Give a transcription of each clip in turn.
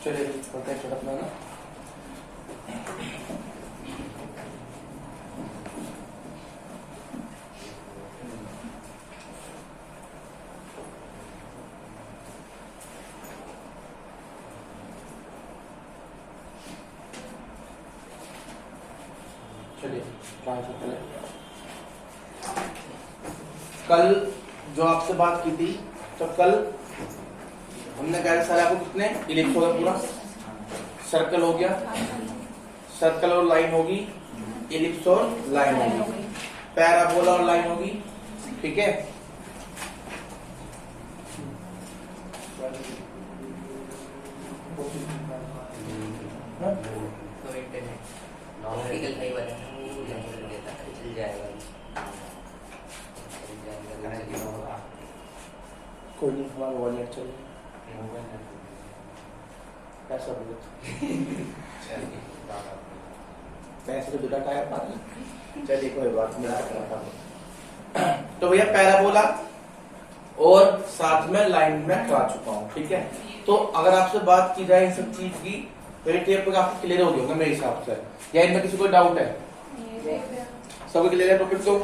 चलिए करते हैं छोटा ना। चलिए कल जो आपसे बात की थी, तो कल हमने कहा सारे आपको कितने इलिप्स होगा, पूरा सर्कल हो गया, सर्कल और लाइन होगी, इलिप्स और लाइन होगी, पैराबोला और लाइन होगी, ठीक है। कोई नहीं, हमारा वॉलेट चल पैसा पैसे तो जुटा है पानी। चलिए कोई बात नहीं। तो भैया पैराबोला और साथ में लाइन में करा चुका हूँ, ठीक है। तो अगर आपसे बात की जाए इन सब चीज की, तो ये टेप आपको क्लियर हो गया होगा मेरे हिसाब से, या इनमें किसी को डाउट है? सब क्लियर है टॉपिक को?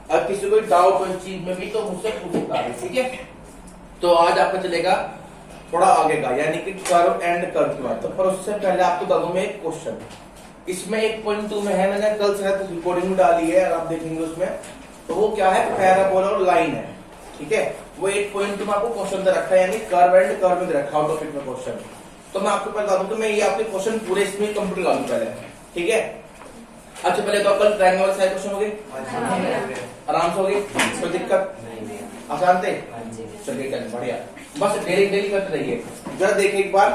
अगर किसी को डाउट हो इस चीज में भी तो मुझसे पूछ सकता है, ठीक है। तो आज आपका चलेगा थोड़ा आगे का, यानी कि कर्व एंड कर्व की बात। तो पर उससे पहले आपको बता दूं मैं एक क्वेश्चन, इसमें 1.2 में है, मैंने कल से रिकॉर्डिंग में डाली है और आप देखेंगे उसमें। तो वो क्या है, पैराबोला और लाइन है, ठीक है। वो 8.2 में आपको क्वेश्चन दे रखा है, यानी कर्व एंड कर्व में दे रखा है टॉपिक में क्वेश्चन। तो मैं आपको बता दूं, तो मैं ये आपके क्वेश्चन पूरे इसमें कंप्लीट कर दूं पहले, ठीक है। अच्छा पहले तो कल ट्रायंगल वाले सारे क्वेश्चन हो गए, आराम से हो गई, कोई दिक्कत आसान थे? चलिए बढ़िया, बस डेली डेली करते रहिए। जरा देखिए एक बार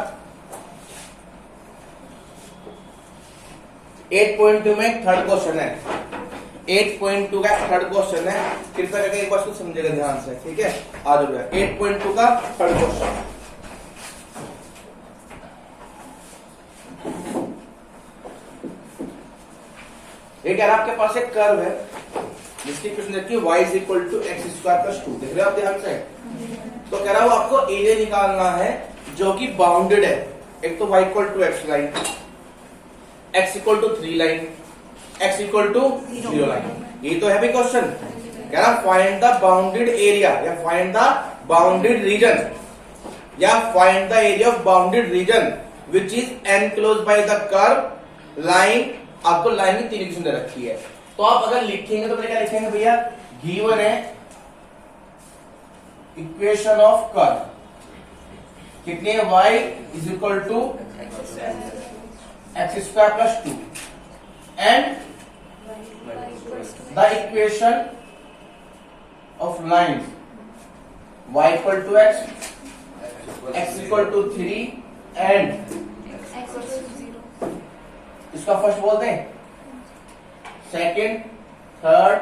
8.2 में थर्ड क्वेश्चन है, 8.2 का थर्ड क्वेश्चन है, कृपया करके एक बार उसको समझेगा ध्यान से, ठीक है। आ जाओ 8.2 का थर्ड क्वेश्चन। ये कह रहा आपके पास एक कर्व है जिसकी इक्वेशन देखिए y is equal to x square plus 2, देख रहे हो आप ध्यान से। तो कह रहा हूं आपको एरिया निकालना है जो कि बाउंडेड है, एक तो y equal to x line, x equal to 3 line, x equal to 0 line. ये तो है भी क्वेश्चन, कह रहा फाइंड द बाउंडेड एरिया या फाइंड द बाउंडेड रीजन या find the area of bounded region which is enclosed by the curve line. आपको line की 3 इक्वेशन दे रखी है, तो आप अगर लिखेंगे तो क्या लिखेंगे भैया, गिवन है इक्वेशन ऑफ कर्व कितनी है, y is equal to x square plus 2 and the equation of line y equal to x equal to 3 and इसका फर्स्ट बोलते हैं, सेकंड, थर्ड,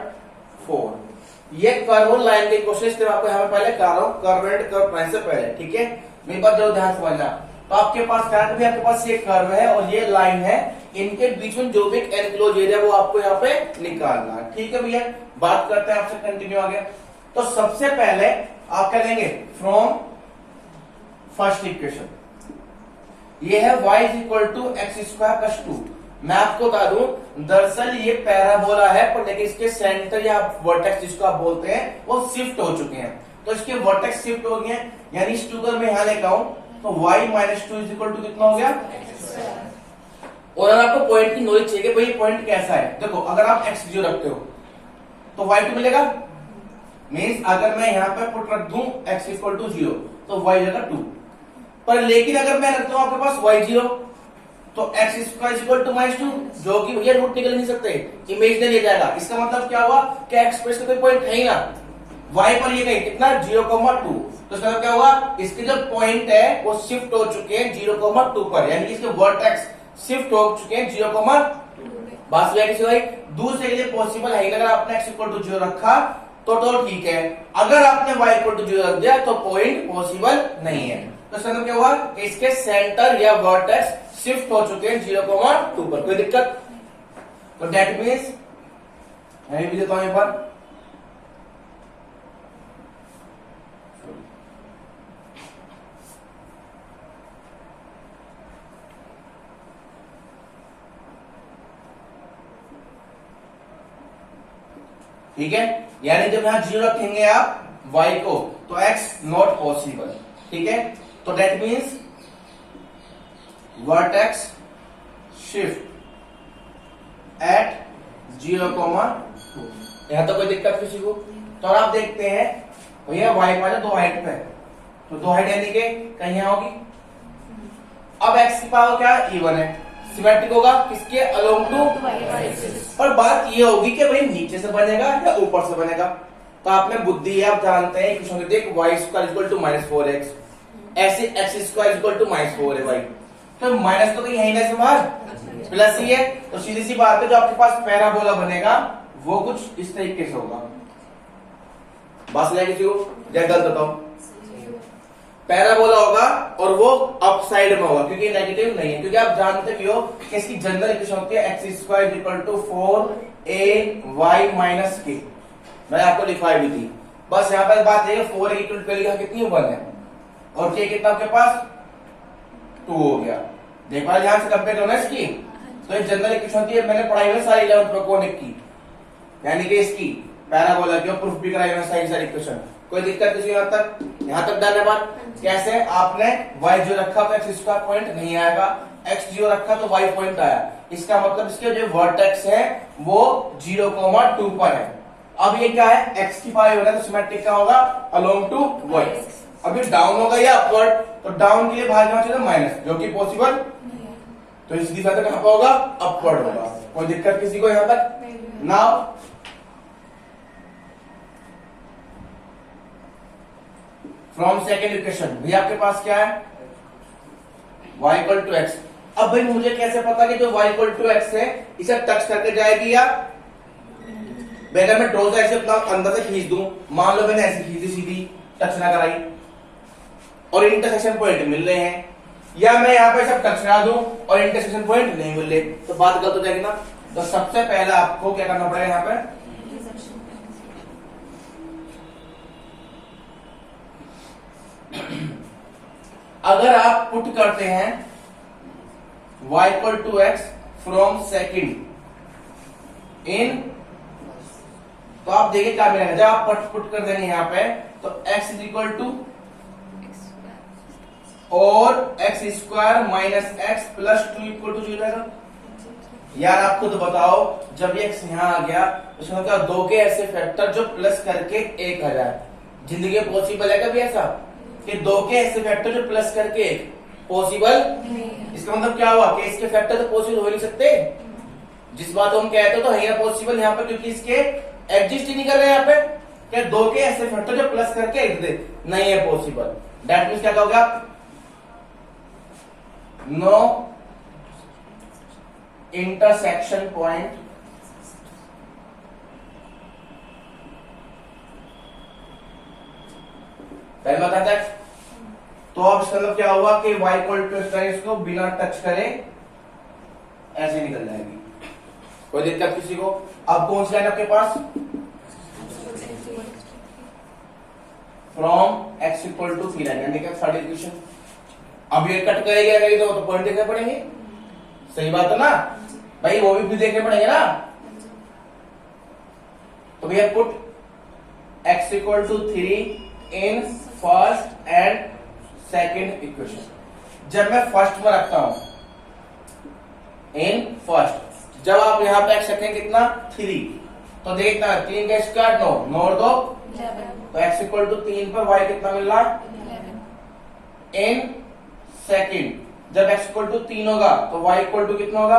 फोर्थ। ये कर्व और लाइन के क्वेश्चन आपको यहाँ पे पहले कर रहा हूं, कर्व एंड कर्व प्राइस से पहले, ठीक है। मेरी बात जरूर ध्यान समझना। तो आपके पास क्या है, आपके पास ये कर्व है और ये लाइन है, इनके बीच में जो भी एनक्लोज एरिया वो आपको यहाँ पे निकालना है, ठीक है भैया। बात करते हैं आपसे, कंटिन्यू आगे। तो सबसे पहले आप क्या लेंगे, फ्रॉम फर्स्ट इक्वेशन, ये है y is equal to x square plus 2। मैं आपको बता दूं, दरअसल ये पैराबोला है, पर लेकिन इसके सेंटर या वर्टेक्स जिसको आप बोलते हैं वो शिफ्ट हो चुके हैं। तो इसके वर्टेक्स शिफ्ट हो गए हैं, यानी इस 2 को मैं यहां लेकर आऊं तो y minus 2 is equal to कितना हो गया। और अगर आपको पॉइंट की नॉलेज चाहिए भाई ये पॉइंट कैसा है, देखो अगर आप x 0 रखते हो तो y2 मिलेगा, मीन्स अगर मैं यहाँ पे पुट रख दूं x इक्वल टू 0 तो y जाएगा 2। पर लेकिन अगर मैं रखता हूं आपके पास y0 तो x square equal to minus 2, जो कि भैया रूट निकल नहीं सकते, इमेजिनरी जाएगा। इसका मतलब क्या हुआ कि x पर इसका कोई पॉइंट है ही ना, y पर ये कितना 0,2, तो इसका मतलब क्या हुआ, इसके जो पॉइंट है वो शिफ्ट हो चुके हैं 0,2 पर, यानी इसके वर्टेक्स शिफ्ट हो चुके हैं 0,2। बात भाई दूसरे के लिए पॉसिबल है, अगर आपने x इक्वल टू 0 रखा तो ठीक है, अगर आपने y इक्वल टू 0 रख दिया तो पॉइंट पॉसिबल नहीं है। तो इसका मतलब क्या हुआ, इसके सेंटर या वर्टेक्स शिफ्ट हो चुके हैं 0,2 पर, कोई दिक्कत। तो डेट मीन्स यही भी देता हूं एक बार, ठीक है, यानी जब यहाँ 0 रखेंगे आप y को तो x नॉट पॉसिबल, ठीक है। तो that means vertex shift at 0,2। यहां तो कोई दिक्कत किसी को? तो आप देखते हैं भैया y माने 2 हाइट पे, तो 2 हाइट यानी कि कहीं यहां होगी। अब x की पावर क्या इवन है, सिमेट्रिक होगा किसके अलोंग टू, पर बात ये होगी कि भाई नीचे से बनेगा या ऊपर से बनेगा। तो आपने बुद्धि आप जानते हैं क्वेश्चन देख y square equal to -4x, ऐसे x स्क्वायर इक्वल टू -4 है भाई, तो माइनस तो कहीं है ही नहीं, बाहर प्लस ही है। तो सीधी सी बात है, जो आपके पास पैराबोला बनेगा वो कुछ इस तरीके से होगा। बस ले किसी को या गलत बताओ, पैराबोला होगा और वो अप साइड में होगा क्योंकि नेगेटिव नहीं है, क्योंकि आप जानते भी हो कि इसकी जनरल इक्वेशन होती है x square equal to 4ay minus के, मैंने आपको लिखवाई भी थी। बस यहाँ पर बात है 4 इक्वल टू कितनी 1 है और के कितना आपके पास 2 हो गया। देख पा ध्यान से कंपेयर होना इसकी, तो एक जनरल इक्वेशन होती है, मैंने पढ़ाई हुई सारी 11th में कोनिक की, यानी कि इसकी पैराबोला की प्रूफ भी कराई हुई सारी इक्वेशन। कोई दिक्कत किसी यहाँ तक? यहाँ तक डन है बात। कैसे आपने y जो रखा तो x स्क्वायर पॉइंट नहीं आएगा, x जो रखा तो y पॉइंट आया, इसका मतलब इसके जो वर्टेक्स है वो 0,2 पर है। अब ये क्या है, x की पावर है तो सिमेट्रिक क्या होगा अलोंग टू y। अब ये डाउन होगा या अपवर्ड, तो डाउन के लिए बाहर क्या चाहिए माइनस, जो कि पॉसिबल, तो इसकी दिशा कहां पर होगा अपवर्ड होगा। कोई दिक्कत किसी को यहाँ तक? नाउ फ्रॉम सेकेंड इक्वेशन भी आपके पास क्या है y इक्वल टू एक्स। अब भाई मुझे कैसे पता कि जो y इक्वल टू एक्स है इसे टच करके जाएगी या अगर मैं ड्रॉ ऐसे अपना अंदर से खींच दूं, मान लो मैंने ऐसे खींची सीधी टच ना कराई और इंटरसेक्शन पॉइंट मिल रहे हैं, या मैं यहाँ पे सब टच करा दूं और इंटरसेक्शन पॉइंट नहीं मिल रहे, तो बात गलत हो जाएगी ना। तो सबसे पहले आपको क्या करना पड़ेगा, यहाँ पे अगर आप पुट करते हैं y equal to x from second in, तो आप देखिए क्या मिलेगा, जब आप पुट कर देंगे यहाँ पे तो x इज इक्वल टू और x square minus x plus 2 equal to 0 है। यार आप खुद बताओ, जब ये x यहाँ आ गया उसमें क्या दो के ऐसे फैक्टर जो प्लस करके 1 आ जाए, जिंदगी में पॉसिबल है कभी ऐसा कि दो के ऐसे फैक्टर जो प्लस करके 1 पॉसिबल? इसका मतलब क्या हुआ कि इसके फैक्टर तो पॉसिबल हो नहीं सकते। जिस बात को हम कहते तो है पॉसिबल यहाँ पे, क्योंकि इसके एग्जिस्ट ही नहीं कर रहे यहाँ पे, क्या दो के ऐसे फैक्टर जो प्लस करके 1 दे, नहीं है पॉसिबल। दैट मीन्स क्या कहोगे आप, नो इंटरसेक्शन पॉइंट पहले बताता है। तो अब इसका मतलब क्या हुआ कि y इक्वल टू इसको बिना टच करे ऐसे निकल जाएगी। कोई दिक्कत किसी को? अब कौन सी लाइन आपके पास, from x equal to 3 line, यानी कि थर्ड इक्वेशन। अब ये कट करेगा कहीं तो पॉइंट देखने पड़ेंगे, सही बात है ना भाई, वो भी देखने पड़ेंगे ना। तो भैया put x equal to 3 in first and second equation. जब मैं फर्स्ट में रखता हूं इन फर्स्ट, जब आप यहां पे x रखें कितना 3, तो देखना 3 का स्क्वायर 9 और 2 तो x इक्वल टू 3 पर y कितना मिल रहा है इन सेकेंड। जब x इक्वल टू 3 होगा तो y इक्वल टू कितना होगा,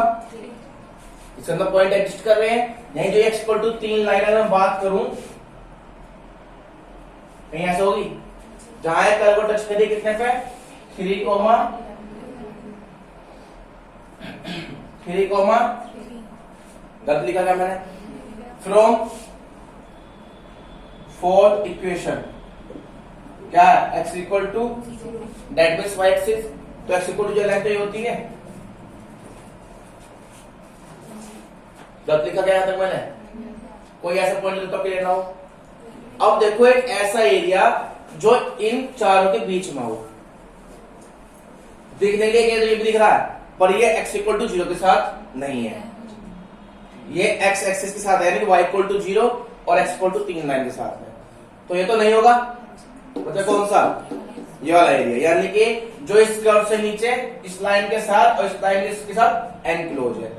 इसके अंदर पॉइंट एग्जिस्ट कर रहे हैं। नहीं जो x इक्वल टू 3 लाइन अगर मैं बात करूं कहीं ऐसा होगी, जहां कर्व को टच करिए कितने पे 3 कोमा गलत लिखा क्या मैंने, फ्रॉम फोर्थ इक्वेशन क्या x equal to that means y axis, तो x इक्वल टू जो लेंथ ये होती है, गलत लिखा गया तक मैंने, कोई ऐसा पॉइंट तो क्लियर ना हो। अब देखो एक ऐसा एरिया जो इन चारों के बीच में हो, दिखने के लिए ये भी दिख रहा है पर ये x इक्वल टू 0 के साथ नहीं है, ये x एक्सिस के साथ है, यानी y इक्वल टू 0 और x इक्वल टू 3 लाइन के साथ में, तो ये तो नहीं होगा। बचा कौन सा, ये वाला एरिया, यानी कि जो इस कर्व से नीचे इस लाइन के साथ और इस लाइन के साथ एनक्लोज है।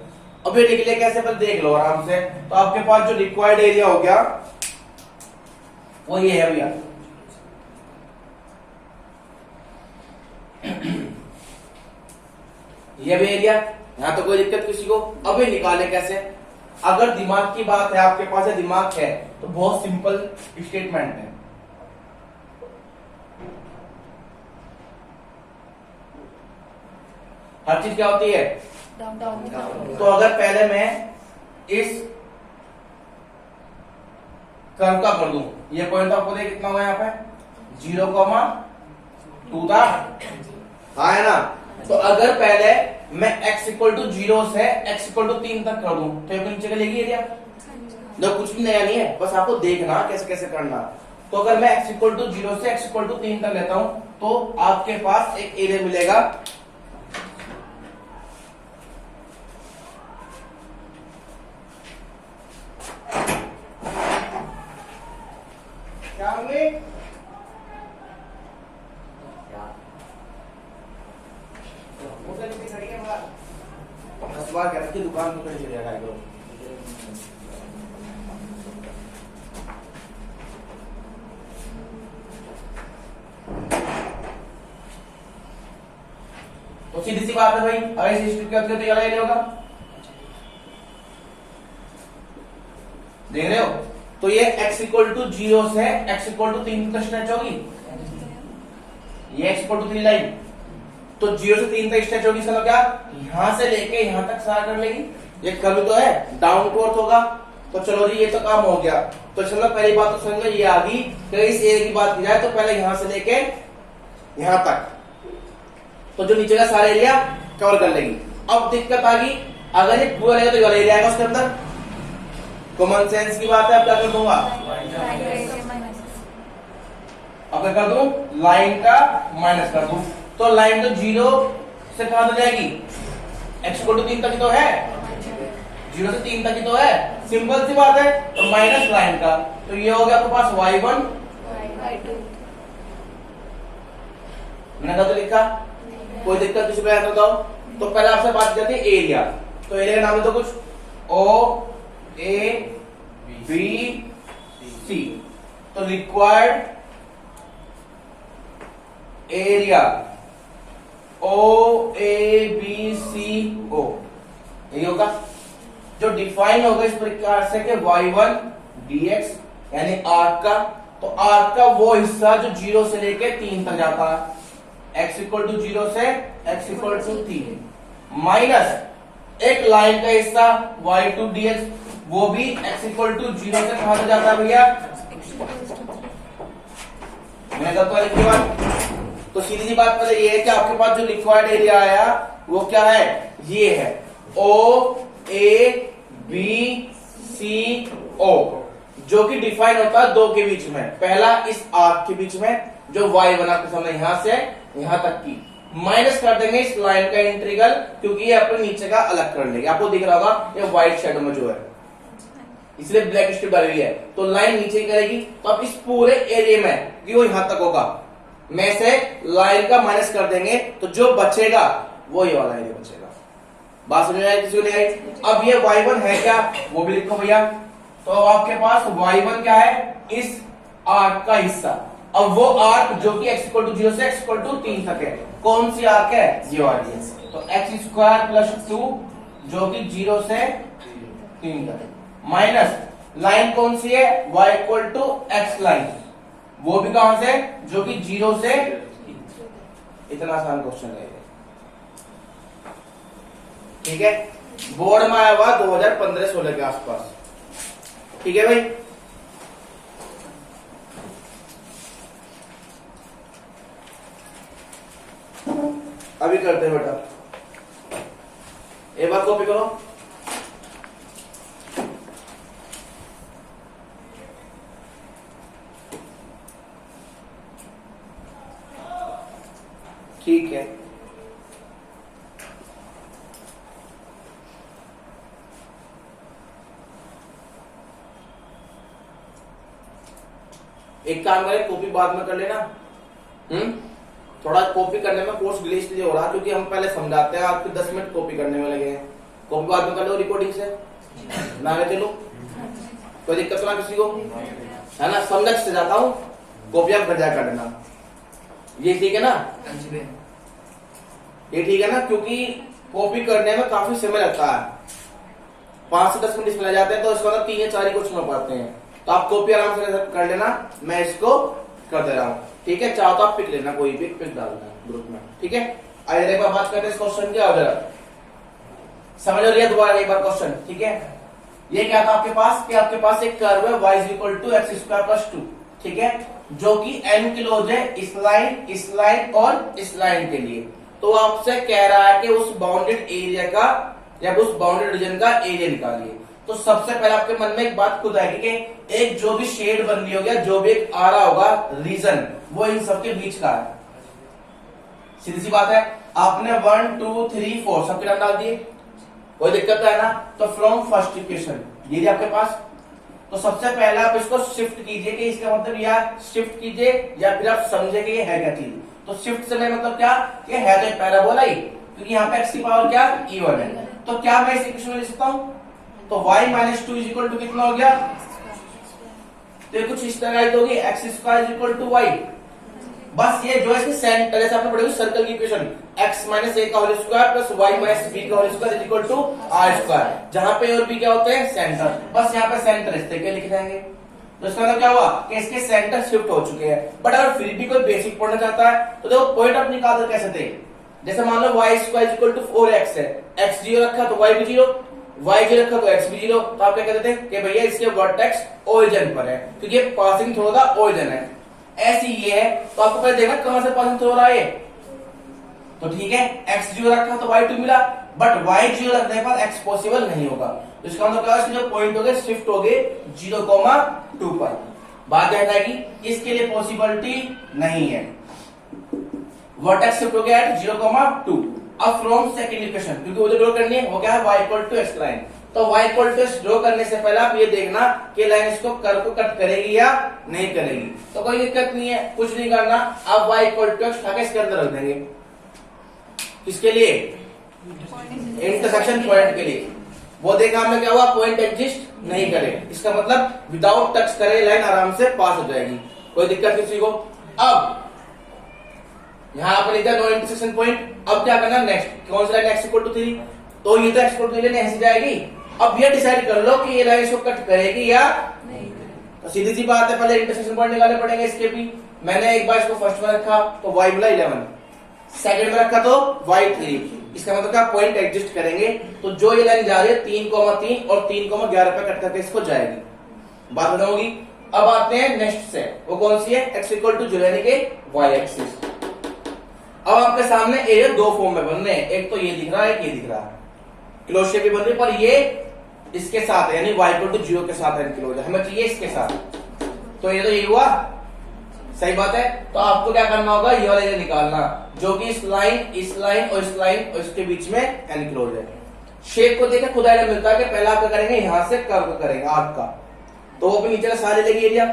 अब ये निकले कैसे, पर देख लो आराम से। तो आपके पास जो रिक्वायर्ड एरिया हो गया वो ये है भैया, ये भी एरिया, यहां तो कोई दिक्कत किसी को। अब ये निकाले कैसे, अगर दिमाग की बात है, आपके पास है दिमाग है, तो बहुत सिंपल स्टेटमेंट है। हर चीज क्या होती है, तो अगर पहले मैं इस कर्व का कर दूं, ये पॉइंट ऑफ व्यू कितना हुआ यहाँ पे 0,2 था, हाँ है ना। तो अगर पहले मैं x इक्वल टू 0 से x इक्वल टू 3 तक कर दूं, तो ये नीचे चलेगी एरिया। जो कुछ भी नया नहीं है, बस आपको देखना कैसे कैसे करना। तो अगर मैं x इक्वल टू 0 से x इक्वल टू 3 तक लेता हूं, तो आपके पास एक एरिया मिलेगा क्या होंगे, दस बार कह रखी दुकान में खड़ी चले जाएगा। तो सीधी सी बात है भाई, अगर इस स्ट्रिप करते हो तो ये वाला एरिया होगा, देख रहे हो। तो ये x इक्वल टू 0 से x इक्वल टू 3 तक स्ट्रेच होगी, ये x इक्वल टू 3 लाइन, तो 0 से 3 तक स्ट्रेच होगी। चलो क्या यहां से लेके यहां तक सारा कर लेगी, ये कर्व तो है डाउन टू अर्थ होगा। तो चलो जी ये तो काम हो गया। तो चलो पहली बात तो समझ लो ये आ गई कि इस एरिया की बात की जाए तो पहले यहां से लेके यहां तक, तो जो नीचे का सारा एरिया कवर कर लेगी। अब दिक्कत आ गई, अगर ये पूरा रहेगा तो ये वाला एरिया आएगा उसके अंदर, कॉमन सेंस की बात है। अब क्या कर दूंगा, अब क्या कर दूं, लाइन का माइनस कर दूं। तो लाइन तो 0 से कहां तक जाएगी, x इक्वल टू 3 तक ही तो है, 0 से 3 तक ही तो है, सिंपल सी बात है। तो माइनस लाइन का, तो ये हो गया आपके पास y1, मैंने तो लिखा, कोई दिक्कत किसी पे आंसर दो। तो पहले आपसे बात करते हैं एरिया, तो एरिया का नाम है तो कुछ O A B C, तो required area O A B C O, यही होगा जो डिफाइन होगा इस प्रकार से कि y1 dx यानी आर्क का, तो आर्क का वो हिस्सा जो 0 से लेके 3 तक जाता है, x इक्वल टू 0 से x इक्वल टू 3, माइनस एक लाइन का हिस्सा y2 dx, वो भी x इक्वल टू 0 से कहां तक जाता है भैया, मैंने कहा लिखी बात। तो सीधी सी बात पहले ये है कि आपके पास जो रिक्वायर्ड एरिया आया वो क्या है, ये है O A B C O, जो कि डिफाइन होता है दो के बीच में, पहला इस आर्क के बीच में जो y बना के सामने यहां से यहां तक की, माइनस कर देंगे इस लाइन का इंटीग्रल, क्योंकि ये अपने नीचे का अलग कर लेंगे। आपको दिख रहा होगा ये व्हाइट शेडो में जो है, इसलिए ब्लैक स्ट्रिप डाली हुई है, तो लाइन नीचे ही करेगी। तो अब इस पूरे एरिया में कि वो यहां तक होगा, में से लाइन का माइनस कर देंगे, तो जो बचेगा वो ये वाला एरिया बचेगा। बात समझ में आई किसी को नहीं आई। अब ये y1 है क्या, वो भी लिखो भैया। तो आपके पास y1 क्या है, इस आर्क का हिस्सा। अब वो आर्क जो कि x इक्वल टू 0 से x इक्वल टू 3 तक है, कौन सी आर्क है, ये वाली है। तो x स्क्वायर प्लस 2 जो कि 0 से 3 तक, माइनस लाइन कौन सी है, y equal to x line, वो भी कहां से, जो कि 0 से, इतना आसान क्वेश्चन है, ठीक है। बोर्ड में आया हुआ 2015-16 के आसपास, ठीक है भाई। अभी करते हैं बेटा, एक बार कॉपी करो। ठीक है, एक काम करें, कॉपी बाद में कर लेना। थोड़ा कॉपी करने में कोर्स डिले इसलिए हो रहा क्योंकि हम पहले समझाते हैं, आपके 10 मिनट कॉपी करने में लगे हैं। कॉपी बाद में कर लो रिकॉर्डिंग से, ना आगे चलो, कोई दिक्कत ना किसी को, है ना। समझ से जाता हूँ, कॉपी आप घर जा कर लेना, ये ठीक है ना, ये ठीक है ना, क्योंकि कॉपी करने में काफी समय लगता है, 5 से 10 मिनट इसमें लग जाते हैं, तो इसका मतलब 3 या 4 ही क्वेश्चन हो पाते हैं। तो आप कॉपी आराम से कर लेना, मैं इसको कर दे रहा हूँ, ठीक है। चाहो तो आप पिक लेना, कोई भी पिक डाल देना ग्रुप में, ठीक है। आइए एक बार बात करते हैं इस क्वेश्चन की, और समझ लिया दोबारा एक बार क्वेश्चन, ठीक है। ये क्या था आपके पास कि आपके पास एक कर्व है y = x² + 2, ठीक है, जो कि n किलोज है इस लाइन और इस लाइन के लिए। तो आपसे कह रहा है कि उस बाउंडेड एरिया का या उस बाउंडेड रीजन का एरिया निकालिए। तो सबसे पहले आपके मन में एक बात खुद आएगी कि एक जो भी शेड बन रही होगी, जो भी एक आ रहा होगा रीजन, वो इन सबके बीच का है। सीधी सी बात है, आपने 1 2 3 4 सबके नाम डाल दिए, कोई दिक्कत है ना। तो फ्रॉम फर्स्ट इक्वेशन ये आपके पास, तो सबसे पहले आप इसको शिफ्ट कीजिए कि इसका मतलब या शिफ्ट कीजिए या फिर आप समझे कि ये है क्या चीज। तो शिफ्ट से मेरा मतलब क्या, ये है तो पैराबोला ही, क्योंकि यहाँ पे x की पावर क्या e1 है। तो क्या मैं इस इक्वेशन में लिख सकता हूँ, तो y - 2 = कितना हो गया, तो ये कुछ इस तरह होगी, x² = y। बस ये जो है इसके सेंटर, जैसे आपने पढ़ी सर्कल की इक्वेशन, x - a का whole square plus y - b का whole square equal to r², जहां पे और b क्या होते हैं सेंटर। बस यहाँ पे सेंटर इस तरीके लिख जाएंगे। तो इसका मतलब क्या हुआ कि इसके सेंटर शिफ्ट हो चुके हैं। बट अगर फिर भी कोई बेसिक पढ़ना चाहता है तो देखो पॉइंट आप निकाल कर कैसे थे, जैसे मान लो y² = 4x है, x 0 रखा तो y भी 0, y 0 रखा तो x भी 0। तो आप क्या कहते थे कि भैया इसके वर्टेक्स ओरिजिन पर है, क्योंकि पासिंग थ्रू का ओरिजिन है। ऐसी ये है, तो आपको पहले देखना कहां से पासिंग थ्रू हो रहा है, तो ठीक है x 0 रखा तो y 2 मिला, बट y 0 रखने पर x पॉसिबल नहीं होगा। तो इसका मतलब क्या है, जो पॉइंट हो गए शिफ्ट हो गए 0,2 पर। बात ध्यान आएगी, इसके लिए पॉसिबिलिटी नहीं है, वर्टेक्स शिफ्ट हो गया एट 0,2। अब फ्रॉम सेकंड इक्वेशन, क्योंकि वो जो ड्रॉ करनी है वो क्या है, y = x लाइन। तो y = x ड्रॉ करने से पहले आप ये देखना कि लाइन इसको कर्व को कट करेगी या नहीं करेगी। तो कोई दिक्कत नहीं है, कुछ नहीं करना, आप y = x उठा के इसके अंदर रख देंगे। किसके लिए, इंटरसेक्शन पॉइंट के लिए। वो देखा हमने क्या हुआ, पॉइंट एग्जिस्ट नहीं करे, इसका मतलब विदाउट टच करे लाइन आराम से पास हो जाएगी, कोई दिक्कत किसी को। अब यहां पर लिखा नो इंटरसेक्शन पॉइंट। अब क्या करना, नेक्स्ट कौन सी लाइन x = 3, तो ये तो x = 3 लेने ऐसी जाएगी। अब ये डिसाइड कर लो कि ये लाइन इसको कट करेगी या नहीं। तो सीधी सी बात है, पहले इंटरसेक्शन पॉइंट निकालने पड़ेंगे इसके भी। मैंने एक बार इसको फर्स्ट में रखा तो y मिला 11, सेकंड में रखा तो y 3, इसका मतलब क्या पॉइंट एग्जिस्ट करेंगे। तो जो ये लाइन जा रही है 3,3 और 3,11 पे कट करके इसको जाएगी, बात खत्म होगी। अब आते हैं नेक्स्ट से, वो कौन सी है, x = 0 यानी कि y एक्सिस। अब आपके सामने ए दो फॉर्म में बन रहे हैं, एक तो ये दिख रहा है, एक ये दिख रहा है, क्लोज शेप भी बन रही है, पर ये इसके साथ है यानी y = 0 के साथ है क्लोज, हमें चाहिए इसके साथ। तो ये तो ये हुआ, सही बात है। तो आपको क्या करना होगा, ये वाला एरिया निकालना जो कि इस लाइन और इस लाइन और इसके बीच में एनक्लोज है। शेप को देखें खुद आइडिया मिलता है कि पहला आप क्या करेंगे, यहां से कर्व करेंगे आर्क का, तो वो नीचे का सारे लेगी एरिया,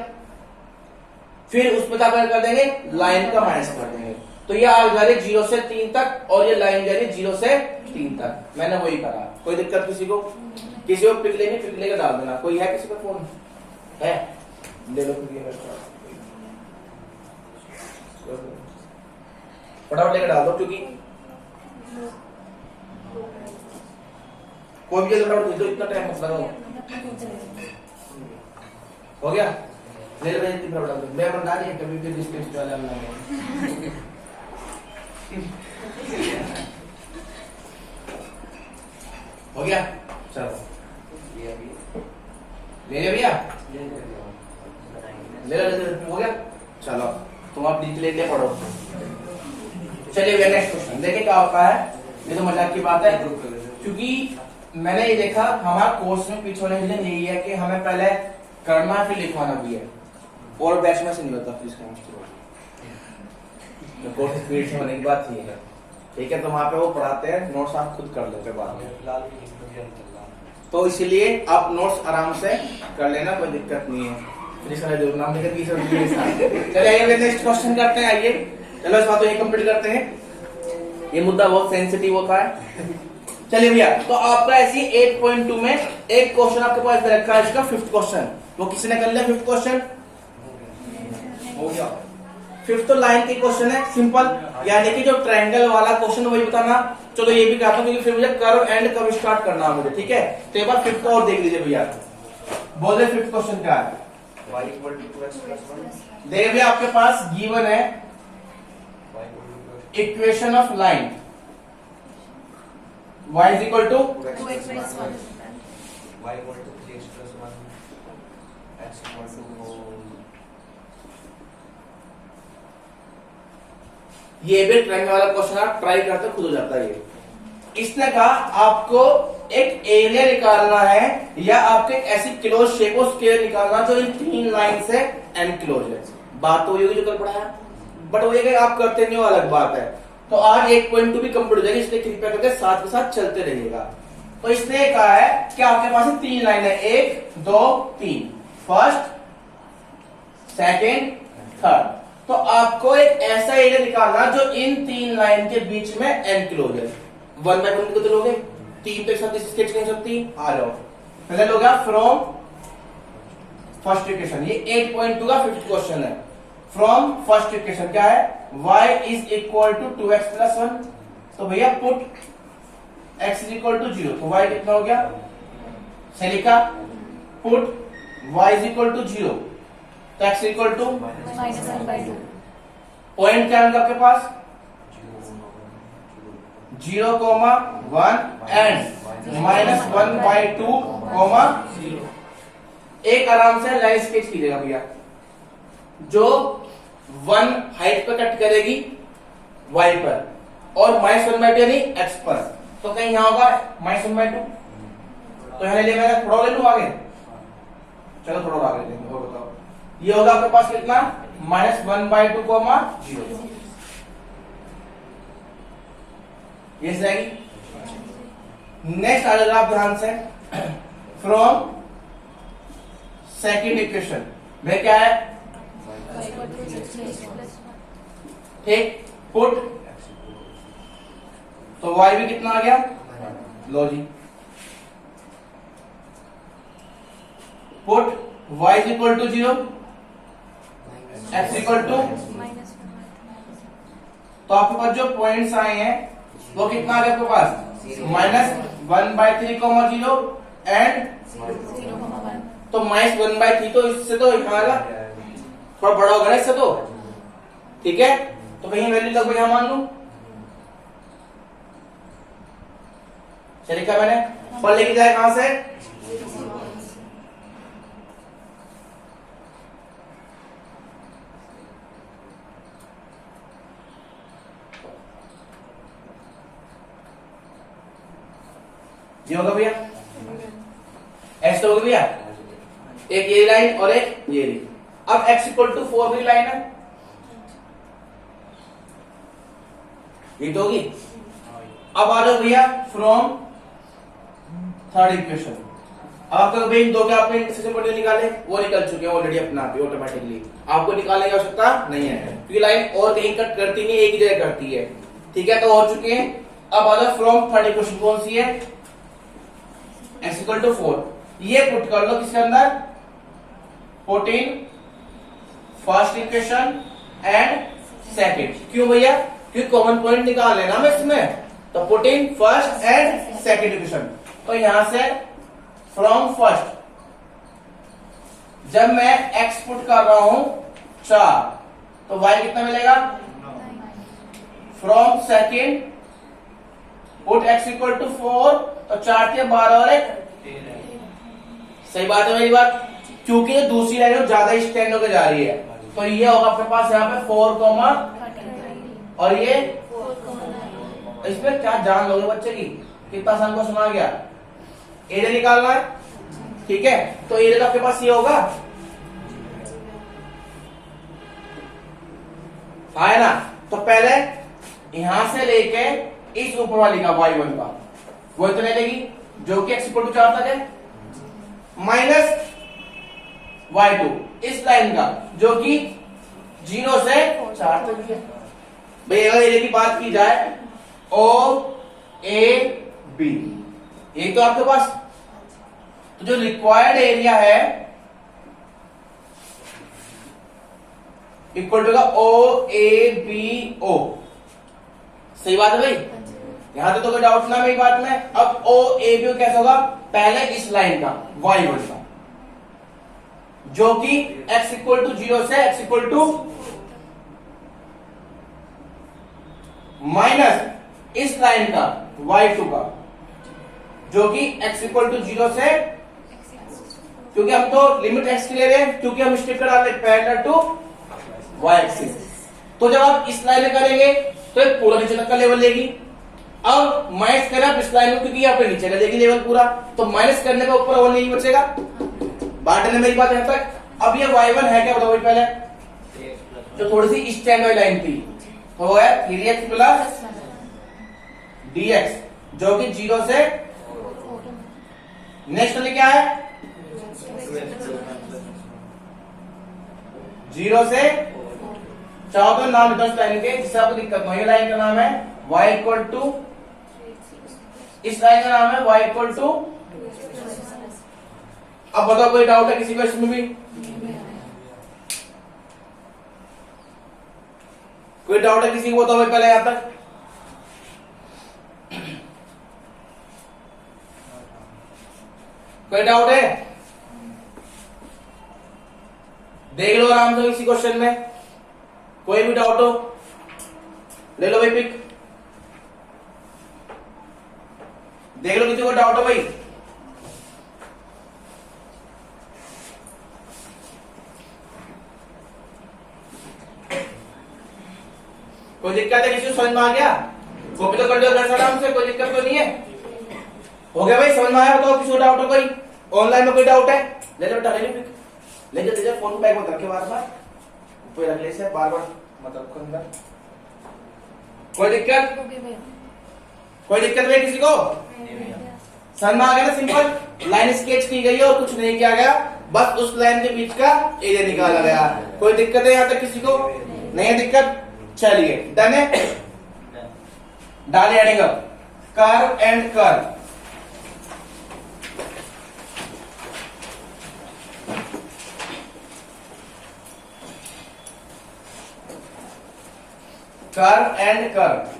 फिर उस पर क्या कर देंगे, लाइन का माइनस कर देंगे। तो ये आर्क जा रही 0 से 3 तक और ये लाइन जा रही 0 से 3 तक। मैंने वही करा, कोई दिक्कत किसी को, किसी को पिक लेके डाल देना। कोई है किसी का फोन है, ले लो फटाफट लेकर डाल दो, क्योंकि कोई भी फटाफट दे दो, इतना टाइम मत लगाओ। हो गया, ले लो फटाफट डाल दो। मैं बता रही कभी भी डिस्टेंस वाला बनाएंगे। हो गया, चलो ले लिया भैया, ले हो गया। चलो तुम आप ले पढ़ो। चलिए भैया नेक्स्ट क्वेश्चन देखिए क्या होता है। ये तो मजाक की बात है, क्योंकि मैंने ये देखा हमारा कोर्स में पीछे होने रीजन यही है कि हमें पहले करना फिर लिखवाना भी है, और बैच में से नहीं होता फिर इसका कोर्स स्पीड से होने की बात ये है, ठीक है। तो वहां पे वो पढ़ाते हैं, नोट्स आप खुद कर लेते बाद में, तो इसलिए आप नोट्स आराम से कर लेना, कोई दिक्कत नहीं है। नाम लेकर चलिए आइए नेक्स्ट क्वेश्चन करते हैं। आइए चलो इस बात को कंप्लीट करते हैं, ये मुद्दा बहुत सेंसिटिव होता है। चलिए भैया, तो आपका ऐसी 8.2 में एक क्वेश्चन आपके पास रखा है, इसका 5th क्वेश्चन। वो किसने कर लिया 5th क्वेश्चन? हो गया 5th तो लाइन की क्वेश्चन है, सिंपल, यानी कि जो ट्रायंगल वाला क्वेश्चन वही बताना। चलो ये भी कहता हूं क्योंकि फिर मुझे कर्व एंड कर्व स्टार्ट करना है मुझे, ठीक है। तो एक बार 5th और देख लीजिए भैया, बोले 5th क्वेश्चन क्या है। देखिए भैया आपके पास गिवन है equation of line y is equal to 2x plus 1 y equal to 3x plus 1 x equal to ये भी ट्रायंगल वाला क्वेश्चन आप ट्राई करते खुद हो जाता है। ये इसने कहा आपको एक एरिया निकालना है या आपको एक ऐसी क्लोज शेप ऑफ स्क्वायर निकालना जो इन 3 लाइन से एनक्लोज है। बात तो वही होगी जो कल पढ़ाया, बट वो ये आप करते नहीं हो, अलग बात है। तो आज 8.2 भी कंप्लीट हो जाएगी, इसलिए कृपया करके साथ के साथ चलते रहिएगा। तो इसने कहा है कि आपके पास 3 लाइन है, 1 2 3, फर्स्ट सेकेंड थर्ड। तो आपको एक ऐसा एरिया निकालना जो इन 3 लाइन के बीच में एनक्लोज है। 1/1 कितने लोगे? 3 तो एक साथ स्केच नहीं सकती, आ जाओ। पहले लोग फ्रॉम फर्स्ट इक्वेशन, ये 8.2 का 5th क्वेश्चन है। फ्रॉम फर्स्ट इक्वेशन क्या है? y is equal to 2x plus 1। तो भैया put x is equal to 0, तो y कितना हो गया? से लिखा put y is equal to 0, तो x इक्वल टू -1/2। पॉइंट क्या है आपके पास? 0,1 एंड -1/2, 0। एक आराम से लाइन स्केच कीजिएगा भैया, जो 1 हाइट पर कट करेगी y पर और -1/2 यानी x पर। तो कहीं यहां होगा -1/2, तो यहां ले लिया मैंने, थोड़ा ले लूं आगे, चलो थोड़ा आगे लेंगे। और बताओ ये होगा आपके पास कितना? -1/2, 0। ये जाएगी। नेक्स्ट आ जाएगा आप ध्यान से, फ्रॉम सेकेंड इक्वेशन में क्या है? ठीक, पुट, तो y भी कितना आ गया? लो जी, put y is equal to 0, x equal to, तो आपके पास जो पॉइंट्स आए हैं वो कितना आ गया आपके पास? -1/3, 0 एंड, तो -1/3, तो इससे तो हमारा थोड़ा बड़ा होगा ना इससे, तो ठीक है। तो कहीं वैल्यू लगभग यहां मान लू, चलिए क्या मैंने पर लेके जाए कहां से? ये होगा भैया, ऐसे होगा भैया, एक ये लाइन और एक ये लाइन। अब x इक्वल टू 4 भी लाइन है, ये तो होगी। अब आ जाओ भैया फ्रॉम थर्ड इक्वेशन। अब आपका भाई दो के आपने इंटरसेक्शन पॉइंट निकाले, वो निकल चुके हैं ऑलरेडी अपना आप ऑटोमेटिकली, आपको निकालने की आवश्यकता नहीं है क्योंकि लाइन और कहीं कट करती नहीं, एक ही जगह करती है, ठीक है। तो हो चुके हैं। अब आ जाओ फ्रॉम थर्ड इक्वेशन, कौन सी है? x equal to 4। ये पुट कर लो किसके अंदर? Put in first equation and second. क्यों भैया? क्योंकि कॉमन पॉइंट निकाल लेना मैं इसमें, तो put in first and second equation. तो यहां से फ्रॉम फर्स्ट जब मैं x पुट कर रहा हूं 4, तो y कितना मिलेगा? From second put x equal to 4, तो 4 के 12 और 1, सही बात है मेरी बात, क्योंकि दूसरी लाइन ज्यादा स्टैंड होकर जा रही है। तो ये होगा आपके पास यहाँ पे 4, और ये इसमें क्या जान लोगे बच्चे की, कितना आसान को सुना गया। एरिया निकालना है, ठीक है। तो एरिया तो आपके पास ये होगा, है ना। तो पहले यहां से लेके इस ऊपर वाली का y1 का वो इतने लेगी जो कि x इक्वल टू 4 तक है, माइनस y2 इस लाइन का, जो कि 0 से 4 तक है। भाई अगर एरिया की बात की जाए ओ ए बी, ये तो आपके पास, तो जो रिक्वायर्ड एरिया है इक्वल टू का ओ ए बी ओ। सही बात है भाई, यहां तो कोई डाउट ना मेरी बात में। अब ओ ए बी कैसा होगा, पहले इस लाइन का y1 का, जो कि x इक्वल टू 0 से x इक्वल टू माइनस इस लाइन का y2 का, जो कि x इक्वल टू 0 से, क्योंकि हम तो लिमिट x की ले रहे हैं, क्योंकि हम स्ट्रिप डाल रहे पैरेलल टू y एक्सिस। तो जब आप इस लाइन में करेंगे तो एक पूरा नीचे तक का लेवल लेगी, और माइनस करें आप इस लाइन में, क्योंकि यहाँ पे नीचे का लेगी लेवल पूरा, तो माइनस करने का ऊपर और नहीं बचेगा। बात है मेरी बात यहां तक। अब ये y1 है क्या बताओ पहले, जो थोड़ी सी स्टैंड वाली लाइन थी, तो वो है 3x प्लस dx, जो कि 0 से, नेक्स्ट वाली क्या है 0 से 14 नाम लेते हैं लाइन के, जिससे आपको दिक्कत नहीं है। लाइन का नाम है y इक्वल टू, इस लाइन का नाम है y इक्वल टू। अब बताओ कोई डाउट है किसी को इसमें भी, कोई डाउट है किसी को बताओ पहले यहां तक। कोई डाउट है, देख लो आराम से इसी क्वेश्चन में, कोई भी डाउट हो ले लो भाई पिक, देख लो किसी को डाउट हो भाई। कोई दिक्कत है किसी को समझ में आ गया, कॉपी तो कर लो घर से आराम से, कोई दिक्कत तो नहीं है। हो गया भाई, समझ में आया बताओ किसी को डाउट हो कोई, ऑनलाइन में कोई डाउट है ले लो बेटा, ले जा फोन बैग मत रखे, बार बार ऊपर रख ले से, बार बार मत रखो अंदर। कोई दिक्कत, कोई दिक्कत भाई किसी को समझ में आ गया ना। सिंपल लाइन स्केच की गई है और कुछ नहीं किया गया, बस उस लाइन के बीच का एरिया निकाला गया। कोई दिक्कत है यहाँ तक किसी को, नहीं है दिक्कत, चलिए डन है। डालिए adding up, curve and curve, curve and curve.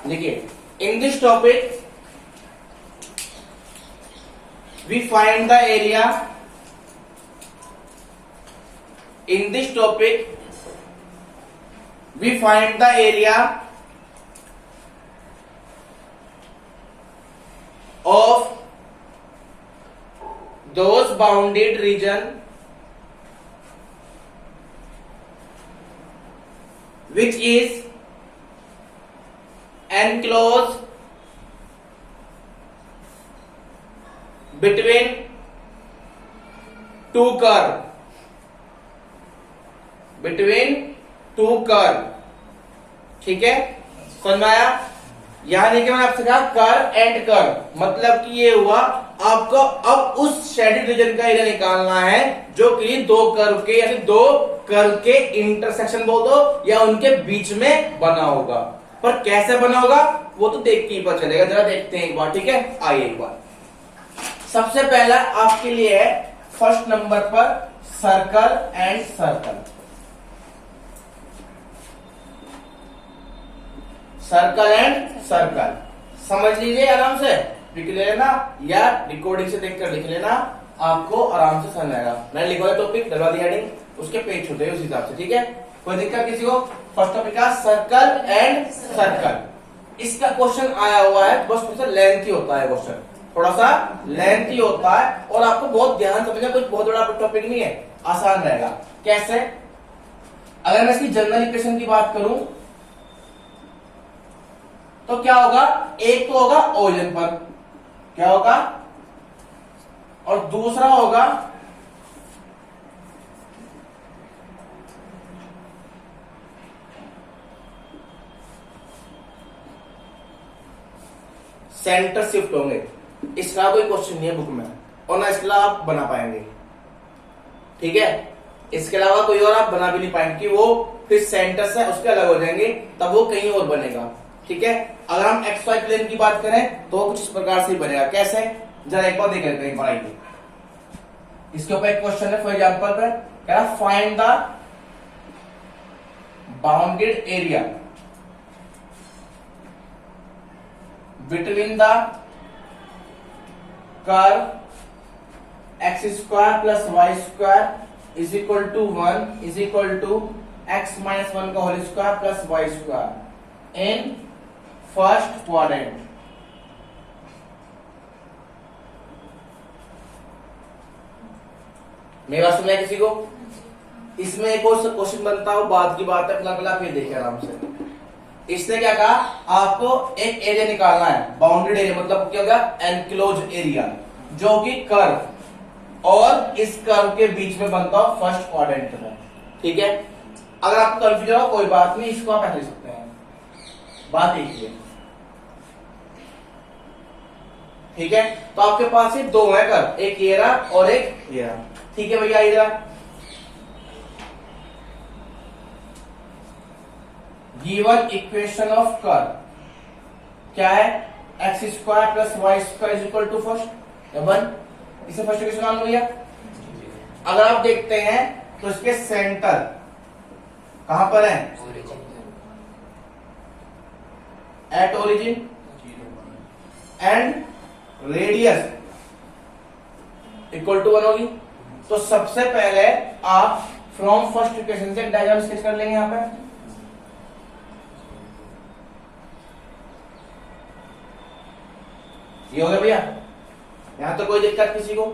देखिए, in this topic we find the area, in this topic we find the area of those bounded region which is enclosed between two curve, between two curve, ठीक है समझ में आया। यहां देखिए मैंने आपसे कहा कर्व एंड कर्व, मतलब कि ये हुआ आपको अब उस शेडेड रीजन का एरिया निकालना है जो कि दो कर्व के, यानी दो कर्व के इंटरसेक्शन बोल दो या उनके बीच में बना होगा। पर कैसे बना होगा वो तो देख के ही पता चलेगा, जरा देखते हैं एक बार, ठीक है। आइए एक बार, सबसे पहला आपके लिए है फर्स्ट नंबर पर circle and circle, circle and circle समझ लीजिए आराम से, लिख लेना या रिकॉर्डिंग से देखकर लिख लेना, आपको आराम से समझ आएगा। मैंने लिखा है टॉपिक, डलवा दिया हेडिंग, उसके पेज छूटे उस हिसाब से, ठीक है। कोई दिक्कत किसी को। फर्स्ट टॉपिक का सर्कल एंड सर्कल, इसका क्वेश्चन आया हुआ है, बस थोड़ा सा लेंथी होता है क्वेश्चन, थोड़ा सा लेंथी होता है और आपको बहुत ध्यान समझना, कुछ बहुत बड़ा टॉपिक नहीं है, आसान रहेगा। कैसे, अगर मैं इसकी जनरल इक्वेशन की बात करूं तो क्या होगा, एक तो होगा ओरिजिन पर, क्या होगा, और दूसरा होगा सेंटर शिफ्ट होंगे। इसका कोई क्वेश्चन नहीं है बुक में, और ना इसका आप बना पाएंगे, ठीक है। इसके अलावा कोई और आप बना भी नहीं पाएंगे कि वो फिर सेंटर से उसके अलग हो जाएंगे, तब वो कहीं और बनेगा, ठीक है। अगर हम एक्स वाई प्लेन की बात करें तो कुछ इस प्रकार से ही बनेगा। कैसे, जरा एक बार देख लेते हैं पढ़ाई की। इसके ऊपर एक क्वेश्चन है, फॉर एग्जाम्पल पे कह रहा find the bounded area between the curve x square plus y square is equal to 1 is equal to x minus 1 का whole square plus y square in first quadrant. मेरी बात समझ किसी को? इसमें एक और क्वेश्चन बनता हो, बात की बात है, अपना आप ये देखें आराम से। इसने क्या कहा, आपको एक एरिया निकालना है, बाउंडेड एरिया मतलब क्या होगा, एनक्लोज एरिया, जो कि कर्व और इस कर्व के बीच में बनता हो फर्स्ट क्वाड्रेंट में, ठीक है। अगर आपको कंफ्यूजन हो कोई बात नहीं, इसको आप ऐसे लिख सकते हैं, बात एक ही है, ठीक है। तो आपके पास ये दो है कर्व, एक ये रहा और एक ये रहा, ठीक है भैया। इधर गिवन इक्वेशन ऑफ कर्व क्या है, x square plus y square is equal to first 1, इसे फर्स्ट इक्वेशन मान लो भैया। अगर आप देखते हैं तो इसके सेंटर कहां पर है, at origin, and radius equal to 1 होगी। तो सबसे पहले आप फ्रॉम फर्स्ट इक्वेशन से डायग्राम स्केच कर लेंगे यहां पे। ये हो गया भैया, यहां तो कोई दिक्कत किसी को?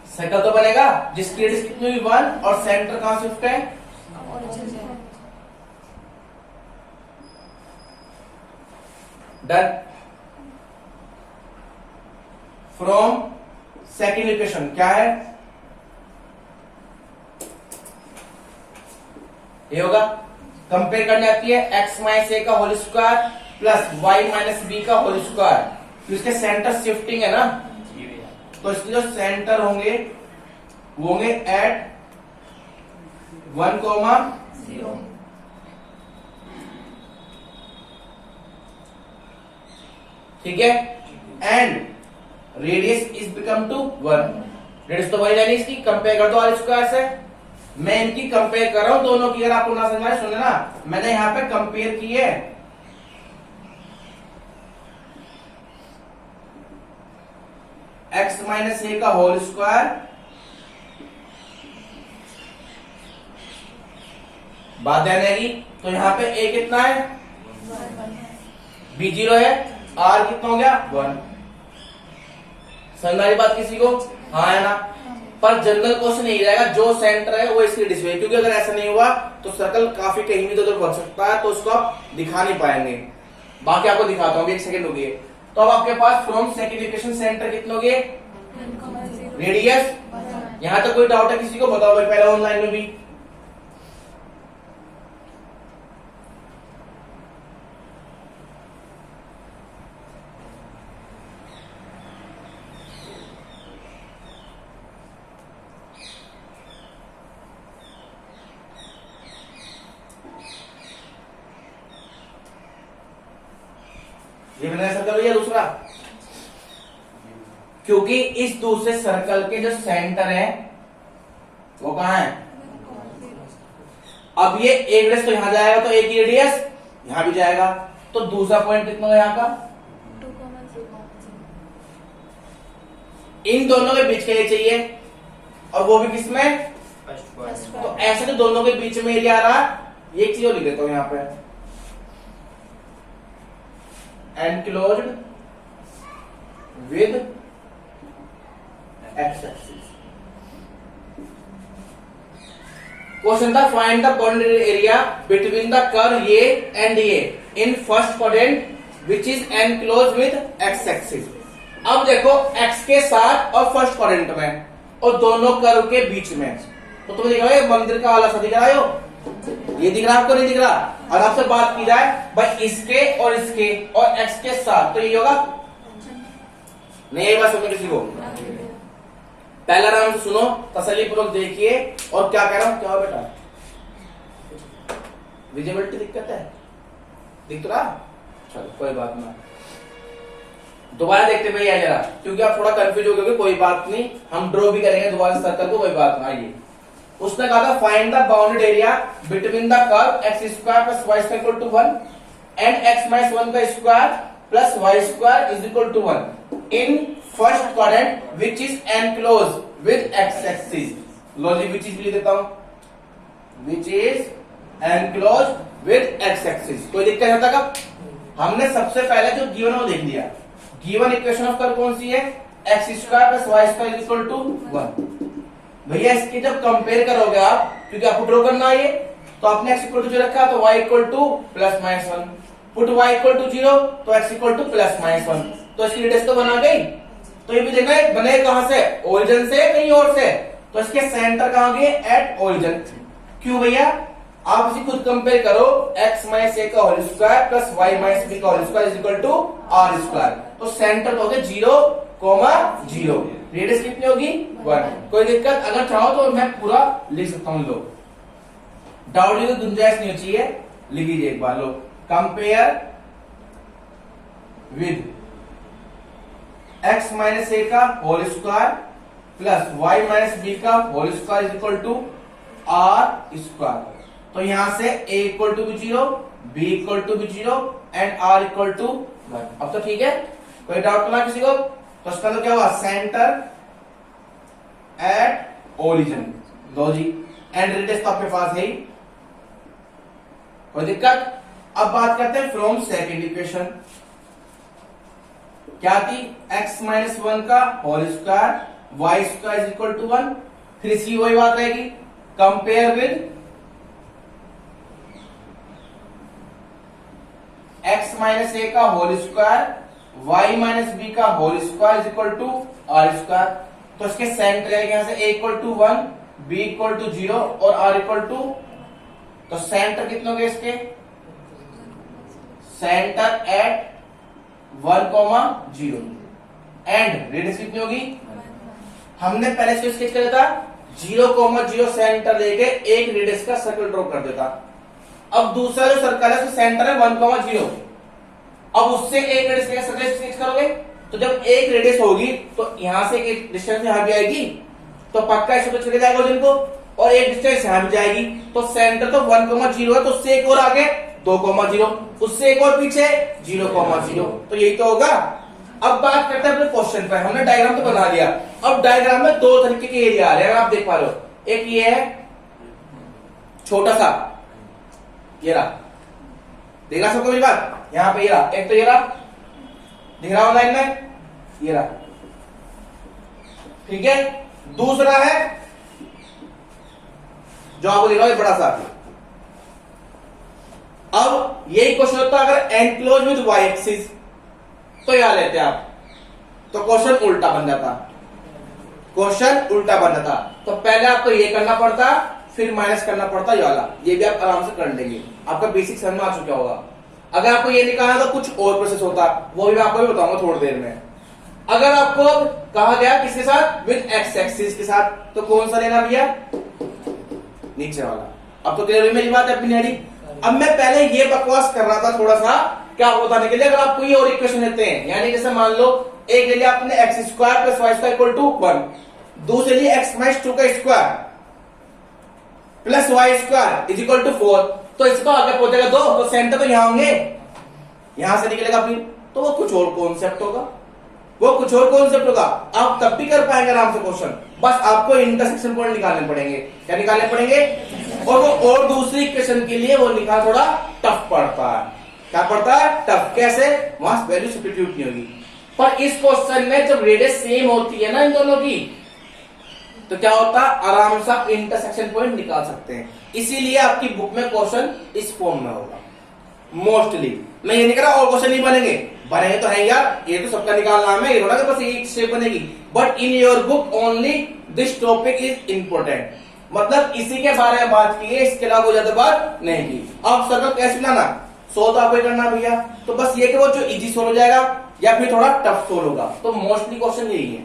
सर्कल तो बनेगा जिसकी रेडियस कितनी हुई 1 और सेंटर कहां शिफ्ट है, डन। फ्रॉम सेकेंड इक्वेशन क्या है, ये होगा, कंपेयर करनी आती है एक्स माइनस ए का whole square plus y minus b का होल स्क्वायर। तो इसके सेंटर शिफ्टिंग है ना, तो इसके जो सेंटर होंगे वो होंगे एट 1,0, ठीक है। And radius is become to 1, radius तो वही रहनी इसकी, कंपेयर कर दो आर स्क्वायर से। मैं इनकी कंपेयर कर रहा हूं दोनों की, अगर आपको ना समझ आए सुने ना, मैंने यहां पे कंपेयर की है एक्स माइनस ए का होल स्क्वायर, बात ध्यान रहेगी। तो यहां पे ए कितना है, बी 0 है, आर कितना हो गया 1। समझ आई बात किसी को? हाँ है ना। पर जनरल क्वेश्चन यही रहेगा, जो सेंटर है वो इसकी रेडियस है, क्योंकि अगर ऐसा नहीं हुआ तो सर्कल काफी कहीं भी इधर बढ़ सकता है, तो उसको आप दिखा नहीं पाएंगे। बाकी आपको दिखाता हूँ, एक सेकंड होगी। तो अब आपके पास फ्रॉम सेकंड इक्वेशन सेंटर कितने हो गए, रेडियस। यहां तक कोई डाउट है किसी को? बताओ भाई, पहले ऑनलाइन में भी ये बना सर्कल या दूसरा, क्योंकि इस दूसरे सर्कल के जो सेंटर है वो कहां है। अब ये एक रेडियस तो यहां जाएगा, तो एक रेडियस यहां भी जाएगा, तो दूसरा पॉइंट कितना है यहां का, इन दोनों के बीच के लिए चाहिए, और वो भी किसमें, तो ऐसे तो दोनों के बीच में एरिया आ रहा। एक चीज और लिख देता हूं यहां पे, enclosed with x-axis। क्वेश्चन था find the bounded area between the curve A and A in first quadrant which is enclose with x-axis। अब देखो x के साथ और फर्स्ट क्वाड्रेंट में और दोनों कर्व के बीच में, तो तुम देखो मंदिर का वाला सा दिख रहा है, ये दिख रहा आपको, नहीं दिख रहा? और आपसे बात की जाए भाई इसके और x के साथ, तो ये होगा नहीं? ये बात सुनो किसी को, पहला राउंड सुनो, तसल्ली पूर्वक देखिए और क्या कह रहा हूं। क्या हो बेटा, विजिबिलिटी दिक्कत है? दिख तो रहा? चलो कोई बात ना, दोबारा देखते भैया जरा, क्योंकि आप थोड़ा कंफ्यूज हो गए। कोई बात नहीं, हम ड्रॉ भी करेंगे दोबारा सर्कल को, कोई बात ना। आइए, उसने कहा था find the bounded area between the curve x square plus y square equal to 1 and x minus 1 का square plus y square is equal to 1 in first quadrant which is enclose with x axis. लो जी, which is लिख देता हूं, which is enclose with x axis. कोई दिक्कत है तक? हमने सबसे पहले जो गिवन है वो देख लिया। गिवन इक्वेशन ऑफ कर्व कौन सी है? X square plus y square equal to 1। भैया इसकी जब कंपेयर करोगे आप, क्योंकि आपको ड्रॉ करना है ये, तो आपने x इक्वल टू 0 रखा तो y equal to plus minus 1, put y equal to 0 तो x equal to plus minus 1, तो इसकी रेडियस तो बना गई। तो ये भी देखना है बने कहां से, ओरिजिन से कहीं और से, तो इसके सेंटर कहां गए? At origin. क्यों भैया? आप इसी खुद कंपेयर करो, x माइनस a का whole square plus y minus b का whole square is equal to r square, तो सेंटर तो हो गया 0,0, रेडियस कितनी होगी? 1। कोई दिक्कत? अगर चाहो तो मैं पूरा लिख सकता हूं। लो, डाउट की तो गुंजाइश नहीं होती है, लिख लीजिए एक बार। लो, compare with x minus a का whole square plus y minus b का whole square is equal to r square. तो यहां से a इक्वल टू भी 0, b इक्वल टू भी 0 एंड r इक्वल टू 1। अब तो ठीक है, कोई डाउट तो ना किसी को? तो इसका तो क्या हुआ? Centre at origin. लो जी, एंड रेडियस तो आपके पास है ही, कोई दिक्कत? अब बात करते हैं फ्रॉम सेकंड इक्वेशन। क्या थी? x माइनस 1 का whole square y square is equal to 1। फिर इसकी वही बात रहेगी, compare with x minus a का whole square y minus b का whole square is equal to r square. तो इसके सेंटर यहां से a equal to 1, b equal to 0 और r इक्वल टू, तो सेंटर कितने हो गए इसके? सेंटर एट 1,0 एंड रेडियस कितनी होगी? हमने पहले इसको स्केच कर था 0,0 सेंटर लेके एक रेडियस का सर्कल ड्रॉ कर देता। अब दूसरा जो सर्कल है उसका सेंटर है 1,0, अब उससे एक रेडियस का सर्कल स्केच करोगे, तो जब एक रेडियस होगी तो यहां से एक डिस्टेंस यहां भी आएगी, तो पक्का इसको चले जाएगा ओरिजिन को, और एक डिस्टेंस यहां भी जाएगी, तो सेंटर तो 1,0 है, तो उससे एक और आगे 2,0, उससे एक और पीछे 0,0, तो यही तो होगा। अब बात करते हैं अपने क्वेश्चन पर। हमने डायग्राम तो बना लिया, अब डायग्राम में दो तरीके के एरिया आ रहे हैं, अगर आप देख पा रहे हो। एक ये है छोटा सा, ये रहा, देख रहा सबको मेरी बात? यहां पे ये रहा, एक तो ये रहा, दिख रहा ऑनलाइन में, ये रहा, ठीक है। दूसरा है जो आपको दिख रहा है बड़ा सा। अब यही क्वेश्चन होता है अगर एनक्लोज विद वाई एक्सिस, तो यहां लेते आप, तो क्वेश्चन उल्टा बन जाता, क्वेश्चन उल्टा बन जाता। तो पहले आपको ये करना पड़ता, फिर माइनस करना पड़ता ये वाला, ये भी आप आराम से कर लेंगे, आपका बेसिक समझ में आ चुका होगा। अगर आपको ये निकालना तो कुछ और प्रोसेस होता, वो भी मैं आपको भी बताऊंगा थोड़ी देर में। अगर आपको अब कहा गया किसके साथ? विद एक्स एक्सिस के साथ, तो कौन सा लेना भैया? नीचे वाला। अब तो क्लियर हुई मेरी बात अपनी नहरी। अब मैं पहले ये बकवास कर रहा था थोड़ा सा, क्या बताने के लिए, अगर आप कोई और इक्वेशन लेते हैं, यानी जैसे मान लो एक ले लिया आपने x square plus y square equal to 1, दूसरे लिए एक्स माइनस 2 का square plus y square is equal to 4, तो इसको आगे पहुंचेगा 2, तो सेंटर तो यहां होंगे, यहां से निकलेगा फिर, तो वो कुछ और कॉन्सेप्ट होगा, वो कुछ और कॉन्सेप्ट होगा। आप तब भी कर पाएंगे आराम से क्वेश्चन, बस आपको इंटरसेक्शन पॉइंट निकालने पड़ेंगे। क्या निकालने पड़ेंगे? और वो और दूसरी इक्वेशन के लिए वो निकाल थोड़ा टफ पड़ता है। क्या पड़ता है? टफ। कैसे? वहां वैल्यू सब्स्टिट्यूट नहीं होगी। पर इस क्वेश्चन में जब रेडियस सेम होती है ना इन दोनों की, तो क्या होता है? आराम से आप इंटरसेक्शन पॉइंट निकाल सकते हैं। इसीलिए आपकी बुक में क्वेश्चन इस फॉर्म में होगा मोस्टली। मैं ये नहीं कह रहा और क्वेश्चन नहीं बनेंगे, बनेंगे तो है यार, ये तो सबका निकालना है, ये थोड़ा कि बस एक स्टेप बनेगी। But in your book only this topic is important. मतलब इसी के बारे में बात की है, इसके अलावा कोई ज्यादा बात नहीं की। अब सर्कल कैसे बनाना, सोल्व तो आपको ही करना भैया। तो बस ये कि वो जो इजी सोल्व हो जाएगा या फिर थोड़ा टफ सोल्व होगा, तो मोस्टली क्वेश्चन यही है।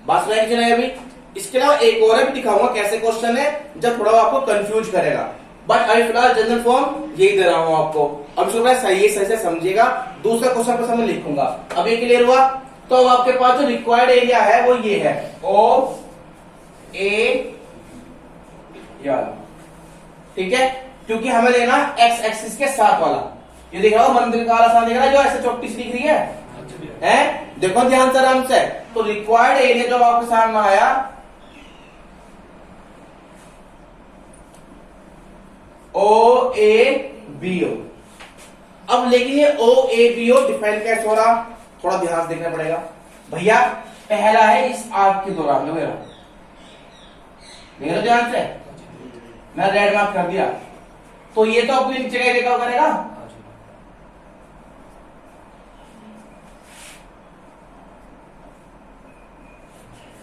बात समझ नहीं अभी। इसके अलावा एक और भी दिखाऊंगा कैसे क्वेश्चन है जब थोड़ा आपको कंफ्यूज करेगा, बट अभी फिलहाल जनरल फॉर्म यही दे रहा हूं आपको। अब इसको सही से समझिएगा। दूसरा क्वेश्चन पर मैं लिखूंगा। अब ये क्लियर हुआ। तो अब आपके पास जो रिक्वायर्ड एरिया है वो ये है ओ ए, ठीक है, क्योंकि हमें लेना एक्स एक्सिस के साथ वाला। ये दिख रहा हो मंदिर का वाला सा दिख रहा है जो ऐसे चोटी सी दिख रही है? देखो ध्यान से आराम से। तो रिक्वायर्ड एरिया जो आपके सामने आया ओ ए बी ओ। अब लेकिन ये ओ ए बी ओ डिफाइन कैसे हो रहा, थोड़ा ध्यान से देखना पड़ेगा भैया। पहला है इस आर्क के दौरान, देखो ध्यान से, मैं रेड मार्क कर दिया, तो ये तो अपनी जगह रिकवर करेगा।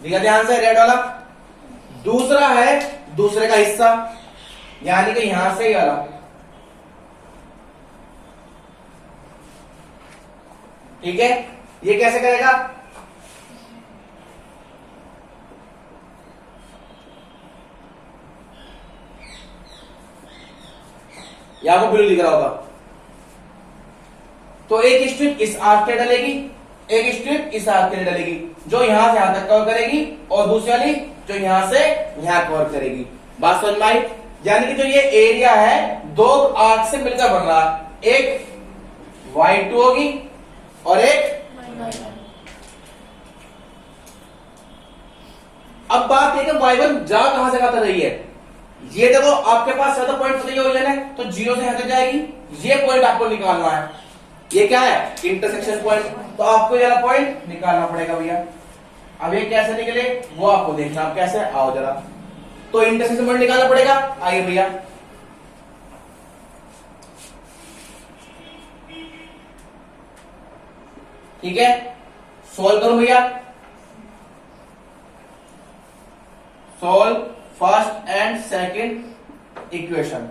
देखा ध्यान से रेड वाला। दूसरा है दूसरे का हिस्सा, यानी कि यहां से ही वाला, ठीक है। ये कैसे करेगा, यहां को ब्लू दिख रहा होगा। तो एक स्ट्रिप इस आर्क पे डलेगी, एक स्ट्रिप इस आर्क पे डलेगी, जो यहां से यहां तक कवर करेगी, और दूसरी वाली जो यहां से यहां कवर करेगी। बात समझ में आई? यानी कि जो ये एरिया है दो आर्क से मिलकर बन रहा, एक y2 होगी और एक। अब बात है कि y1 जा कहां से कहां तक रही है। ये देखो आपके पास ज्यादा पॉइंट बताइए ओरिजिन है, तो जीरो से हट जाएगी। ये पॉइंट आपको निकालना है। ये क्या है, इंटरसेक्शन पॉइंट। तो आपको ये वाला पॉइंट निकालना पड़ेगा भैया। अब ये कैसे निकले वो आपको देखना, आप कैसे आओ जरा। तो इंटरसेक्शन पॉइंट निकालना पड़ेगा। आइए भैया, ठीक है, सोल्व करो भैया। Solve first and second equation.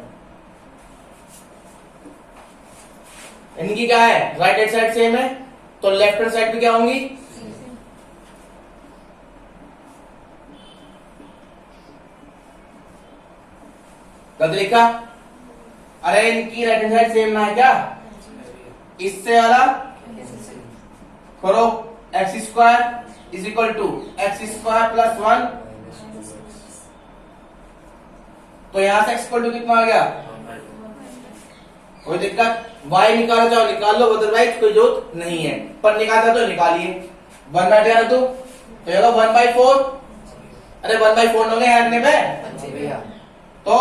इनकी क्या है, राइट हैंड साइड सेम है, तो लेफ्ट हैंड साइड भी क्या होंगी, गलत लिखा। अरे इनकी राइट हैंड साइड सेम ना है क्या, इससे वाला करो x square is equal to x square plus 1। तो यहां से एक्स इक्वल टू कितना आ गया, कोई दिक्कत। y निकालो चाहो निकाल लो, अदरवाइज कोई जरूरत नहीं है, पर निकालता तो निकालिए। 1/4 तो होगा 1/4। अरे 1/4 लोगे हटने में, तो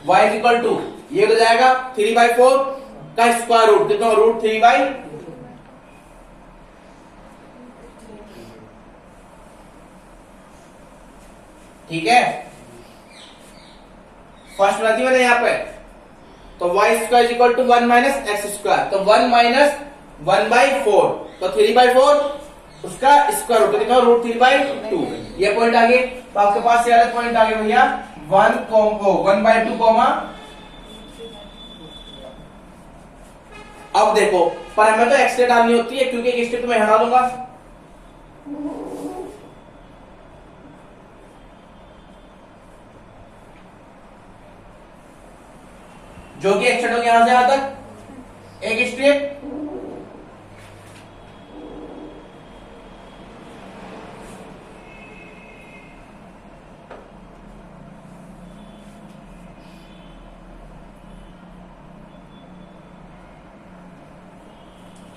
y इज इक्वल टू ये हो जाएगा 3/4 का स्क्वायर रूट, कितना √3/। ठीक है, फर्स्ट बना दी मैंने यहां पे। तो y square is equal to 1 minus x square, तो 1 माइनस 1/4, तो 3/4 उसका स्क्वायर रूट, कितना √3/2। ये पॉइंट आ गए। तो आपके पास ये वाला पॉइंट आ गया भैया 1/2 कॉमा। अब देखो, पर हमें तो एक्स डालनी होती है क्योंकि एक स्टेप तो मैं हटा दूंगा। जो कि एक्सटेंड होगी यहां से यहां तक एक स्ट्रिप,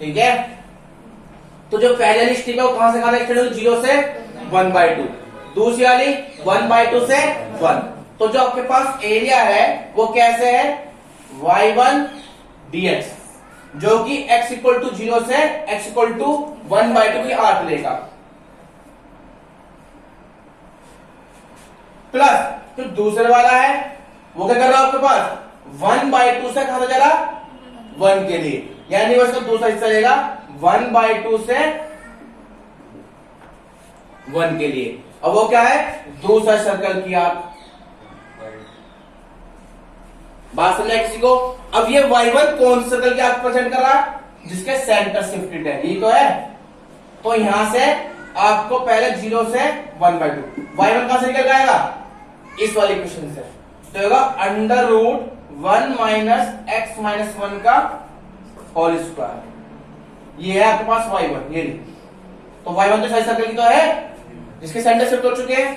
ठीक है। तो जो पहले स्ट्रिप है वो कहां से कहां एक्सटेंड होगी, 0 से 1/2, दूसरी वाली 1/2 से 1। तो जो आपके पास एरिया है वो कैसे है, y1 dx, जो कि x इक्वल टू 0 से x इक्वल टू 1/2 की आर्क लेगा, प्लस जो दूसरे वाला है वो क्या कर रहा है आपके पास 1/2 से कहां जा रहा, 1 के लिए, यानी वो इसका दूसरा हिस्सा लेगा 1/2 से 1 के लिए। अब वो क्या है, दूसरा सर्कल की आर्क। बात समझा किसी को? अब ये y1 कौन से सर्कल की आर्क प्रेजेंट कर रहा है, जिसके सेंटर शिफ्टेड है, यही तो है। तो यहां से आपको पहले 0 से 1/2 y1 कहां से निकल जाएगा, इस वाली इक्वेशन से। तो होगा under root 1 minus x minus 1 का होल स्क्वायर। ये है आपके पास y1, ये तो y1 तो सही सर्कल की तो है, जिसके सेंटर शिफ्ट हो चुके हैं,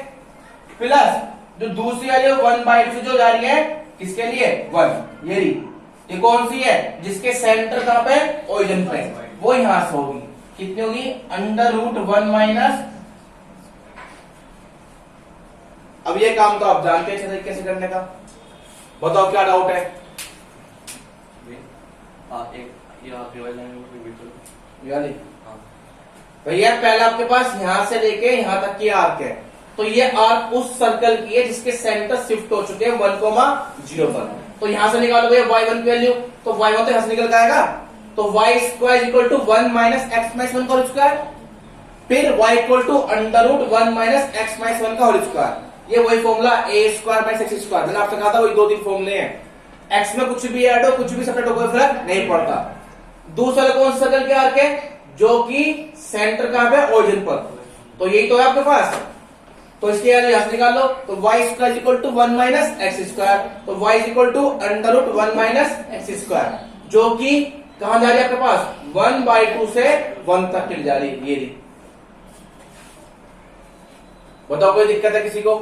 प्लस जो दूसरी वाली 1/2 से जो जा रही है, किसके लिए 1, ये कौन सी है, जिसके सेंटर कहां पे, ओरिजिन पे, वो यहां से होगी। कितनी होगी, अंडर रूट 1 माइनस। अब ये काम तो आप जानते हैं अच्छे तरीके से करने का। बताओ क्या डाउट है? भैया पहले आपके पास यहां से लेके यहां तक की आर्क है, तो ये आर्क उस सर्कल की है जिसके सेंटर शिफ्ट हो चुके हैं 1,0 पर। तो यहां से निकालो भैया y1 की वैल्यू, तो y1 तो यहां से निकल जाएगा, तो y square equal to 1 minus x minus 1 का होल स्क्वायर, फिर y equal to under root 1 minus x minus 1 का होल स्क्वायर। ये वही formula a square minus x square, मैंने आपसे कहा था वही 2-3 फॉर्मूले हैं। x में कुछ भी ऐड हो, कुछ भी सब्ट्रैक्ट हो, कोई फर्क नहीं पड़ता। दूसरा कौन सा सर्कल के आर्क है, जो कि सेंटर कहां पे, ओरिजिन पर, तो यही तो है आपके पास। तो इसके यहां से निकाल लो, तो y square equal to 1 minus x square, तो y equal to under root 1 minus x square, जो कि कहां जा रही है आपके पास, 1/2 से 1 तक चली जा रही है। ये बताओ कोई दिक्कत है किसी को?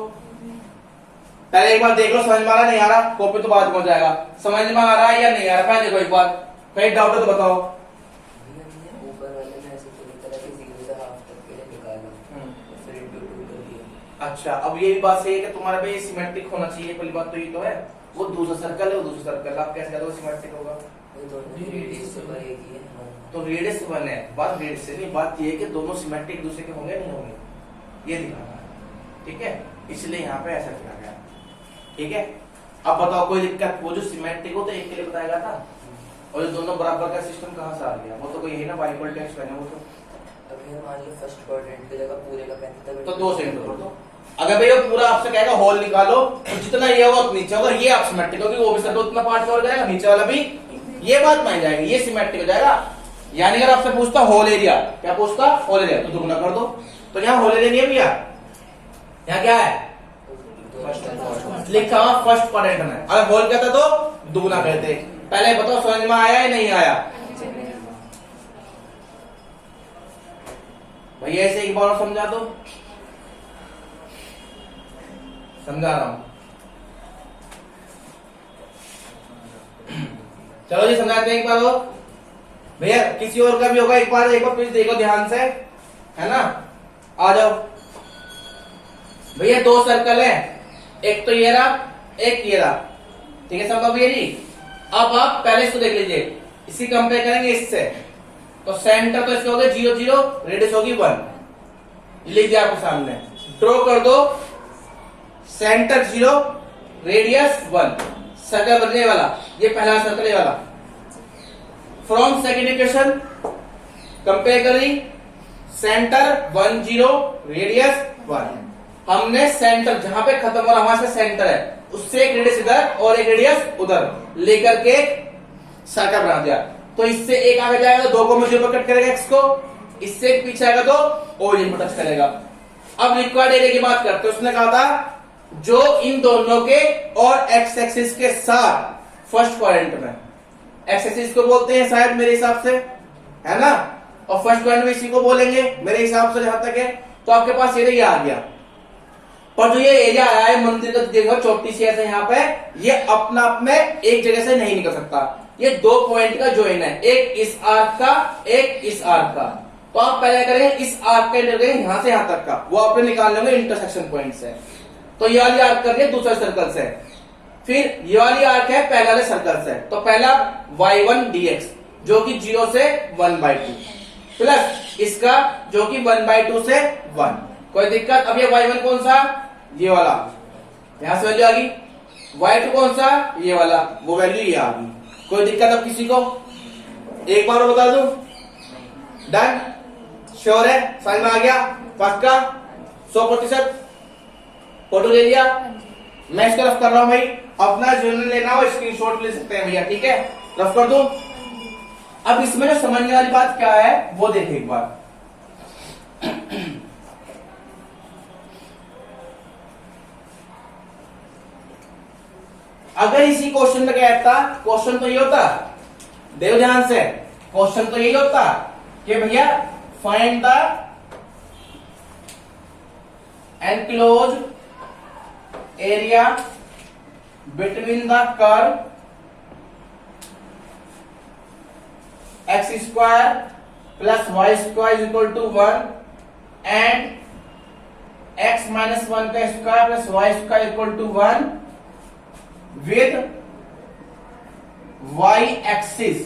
पहले एक बार देख लो, समझ में आ रहा नहीं आ रहा, कॉपी तो बाद में हो जाएगा। समझ में आ रहा है या नहीं आ रहा, पहले देखो एक बार, कहीं डाउट है तो बताओ। अच्छा, अब ये बात सही है कि तुम्हारा भी सिमेट्रिक होना चाहिए, पहली बात तो ये तो है। वो दूसरा सर्कल है, वो दूसरा सर्कल, आप कैसे कहते हो सिमेट्रिक होगा? तो रेडियस 1 है, बात रेडियस से नहीं, बात ये है कि दोनों सिमेट्रिक दूसरे के होंगे नहीं होंगे, ये दिखाना है, ठीक है, इसलिए यहाँ पे ऐसा किया गया, ठीक है। अब बताओ कोई दिक्कत? वो जो सिमेट्रिक हो तो एक के लिए बताया गया था, और जो दोनों बराबर का सिस्टम कहाँ से आ गया, वो तो कोई है ना, y इक्वल टू एक्स है वो तो। मान लो फर्स्ट क्वाड्रेंट की जगह पूरे का 35 तो 2 सेकंड कर दो। अगर भैया पूरा आपसे कहेगा होल निकालो, तो जितना ये होगा नीचे होगा, ये आप सिमेट्रिक होगी, वो भी सर उतना पार्ट कवर जाएगा, नीचे वाला भी, ये बात मान जाएगी, ये सिमेट्रिक हो जाएगा। यानी अगर आपसे पूछता होल एरिया, क्या पूछता, होल एरिया, तो दुगुना कर दो। तो यहाँ होल एरिया नहीं है भैया, यहाँ क्या है, लिखा हुआ फर्स्ट क्वाड्रेंट में। अगर होल कहता तो दुगुना कहते। पहले बताओ समझ में आया या नहीं आया? भैया ऐसे एक बार और समझा दो, समझा रहा हूं, चलो जी समझाते हैं एक बार और। भैया किसी और का भी होगा, एक बार प्लीज देखो ध्यान से, है ना, आ जाओ। भैया 2 सर्कल है, एक तो ये रहा, एक ये रहा, ठीक है सब भैया जी। अब आप पहले इसको देख लीजिए, इसी कंपेयर करेंगे इससे, तो सेंटर तो इसके हो गए 0 0, रेडियस होगी 1, लिख दिया आपको सामने, ड्रॉ कर दो, सेंटर 0, रेडियस 1, सर्कल बनने वाला, ये पहला सर्कल वाला। फ्रॉम सेकेंड इक्वेशन कंपेयर करी, सेंटर 1 0, रेडियस 1। हमने सेंटर जहां पे खत्म हो रहा हमारे सेंटर है, उससे एक रेडियस इधर और एक रेडियस उधर लेकर के सर्कल बना दिया। तो इससे एक आगे जाएगा तो 2 को मुझे कट करेगा x को, इससे एक पीछे आएगा तो ओरिजिन को टच करेगा। अब रिक्वायर्ड एरिया की बात करते हैं, उसने कहा था जो इन दोनों के और एक्स एक्सिस के साथ फर्स्ट क्वाड्रेंट में, एक्स एक्सिस को बोलते हैं शायद मेरे हिसाब से, है ना, और फर्स्ट क्वाड्रेंट में इसी को बोलेंगे मेरे हिसाब से जहां तक है। तो आपके पास एरिया आ गया, पर जो ये एरिया आया है मंदिर का, देखो छोटी सी ऐसे यहाँ पे, ये अपना आप में एक जगह से नहीं निकल सकता, ये 2 पॉइंट का ज्वाइन है, एक इस आर्क का, एक इस आर्क का। तो आप पहले करेंगे इस आर्क का इंटरसेक्शन यहां से यहां तक का, वो आपने निकाल लेंगे इंटरसेक्शन पॉइंट से। तो ये वाली आर्क कर दिया दूसरे सर्कल से, फिर ये वाली आर्क है पहले वाले सर्कल से, तो पहला y1 dx जो कि 0 से 1/2 प्लस इसका जो कि 1/2 से 1। कोई दिक्कत? अब ये y1 कौन सा, ये वाला, यहां से वैल्यू आ गई, y2 कौन सा, ये वाला, वो वैल्यू ये आ गई। कोई दिक्कत अब किसी को? एक बार और बता दूं, डन, श्योर है, समझ में आ गया, पक्का? 100% फोटो ले लिया। मैं इसको रफ कर रहा हूं भाई, अपना जो लेना हो स्क्रीनशॉट ले सकते हैं भैया, ठीक है। रफ कर दूं। अब इसमें जो समझने वाली बात क्या है वो देखें एक बार। अगर इसी क्वेश्चन में क्या था, क्वेश्चन तो ये होता, देखो ध्यान से, क्वेश्चन तो यही होता कि भैया find the enclose area between the curve x square plus y square is equal to 1 and x minus 1 का square plus y square equal to 1 with y axis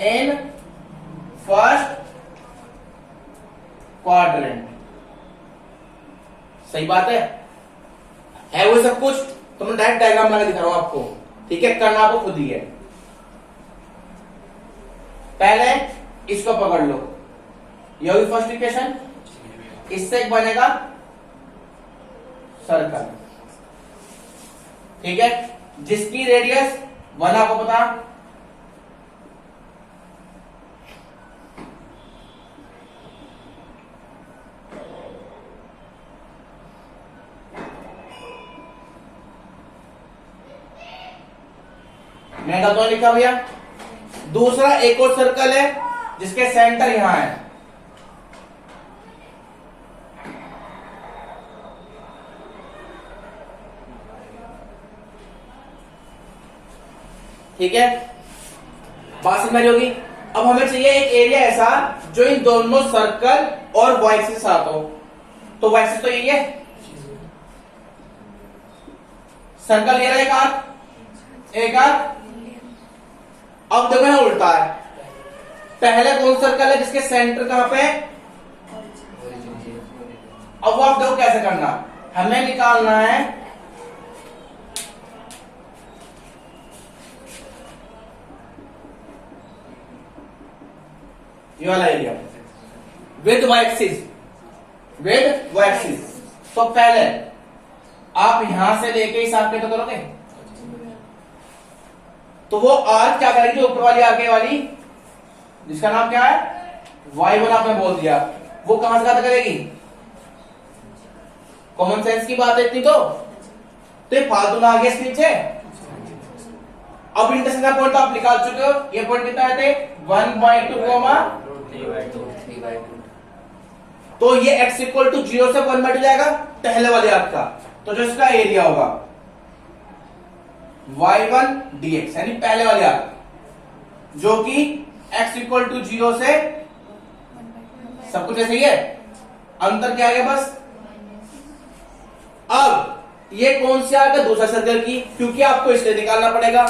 in first quadrant। सही बात है वो सब कुछ। तो मैं डायरेक्ट डायग्राम लगा दिखा रहा हूं आपको, ठीक है, करना आपको खुद ही है। पहले इसको पकड़ लो, ये होगी फर्स्ट इक्वेशन, इससे एक बनेगा सर्कल, ठीक है, जिसकी रेडियस 1 आपको पता, मैंने तो लिखा भैया। दूसरा एक और सर्कल है जिसके सेंटर यहां है, ठीक है, बात समझ होगी। अब हमें चाहिए एक एरिया ऐसा जो इन दोनों सर्कल और वाई एक्सिस के साथ हो। तो वाई एक्सिस तो यही है, सर्कल ले रहा है एक आर्क, एक आर्क। अब देखो यहां उल्टा है, पहले कौन सर्कल है जिसके सेंटर कहां पे है, अब वो आप देखो कैसे करना, हमें निकालना है ये वाला area with y axis, with y axis. तो पहले आप यहां से लेके इस आर्क पे तो करोगे, तो वो आर्क क्या करेगी, ऊपर वाली आगे वाली जिसका नाम क्या है y1 आपने बोल दिया, वो कहां से कहां तक करेगी। कॉमन सेंस की बात है इतनी, तो ये फालतू ना आ गया इसके नीचे। अब इंटरसेक्शन का पॉइंट आप निकाल चुके हो, ये पॉइंट कितना है 1/2 3/2। तो ये x इक्वल टू 0 से 1/2 जाएगा पहले वाले आर्क का, तो जो इसका एरिया होगा y1 dx, यानी पहले वाले आर्क, जो कि x इक्वल टू 0 से सब कुछ ऐसे ही है, अंतर क्या आ गया बस। अब ये कौन सी आर्क है, दूसरा सर्कल की, क्योंकि आपको इसलिए निकालना पड़ेगा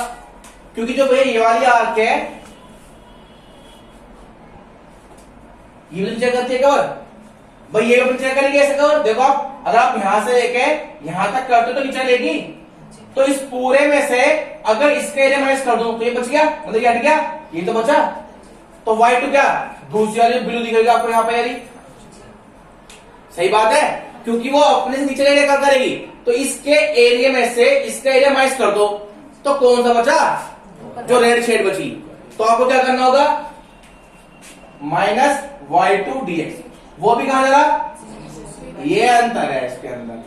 क्योंकि जो भैया ये वाली आर्क है ये भी चेक करती है कवर, भाई ये भी चेक करेंगे ऐसे कवर। देखो आप, अगर आप यहां से लेके यहां तक करते तो नीचे लेगी, तो इस पूरे में से अगर इसका एरिया माइनस कर दूं तो ये बच गया, मतलब ये हट गया, ये तो बचा। तो y2 क्या, दूसरी वाली ब्लू दिखेगी आपको यहां पे यारी, सही बात है, क्योंकि वो अपने से नीचे एरिया कर करेगी। तो इसके एरिया में से इसका एरिया माइनस कर दो, तो कौन सा बचा, जो रेड शेड बची। तो आपको क्या करना होगा, माइनस y2 dx, वो भी कहां जा रहा, ये अंतर है इसके अंदर।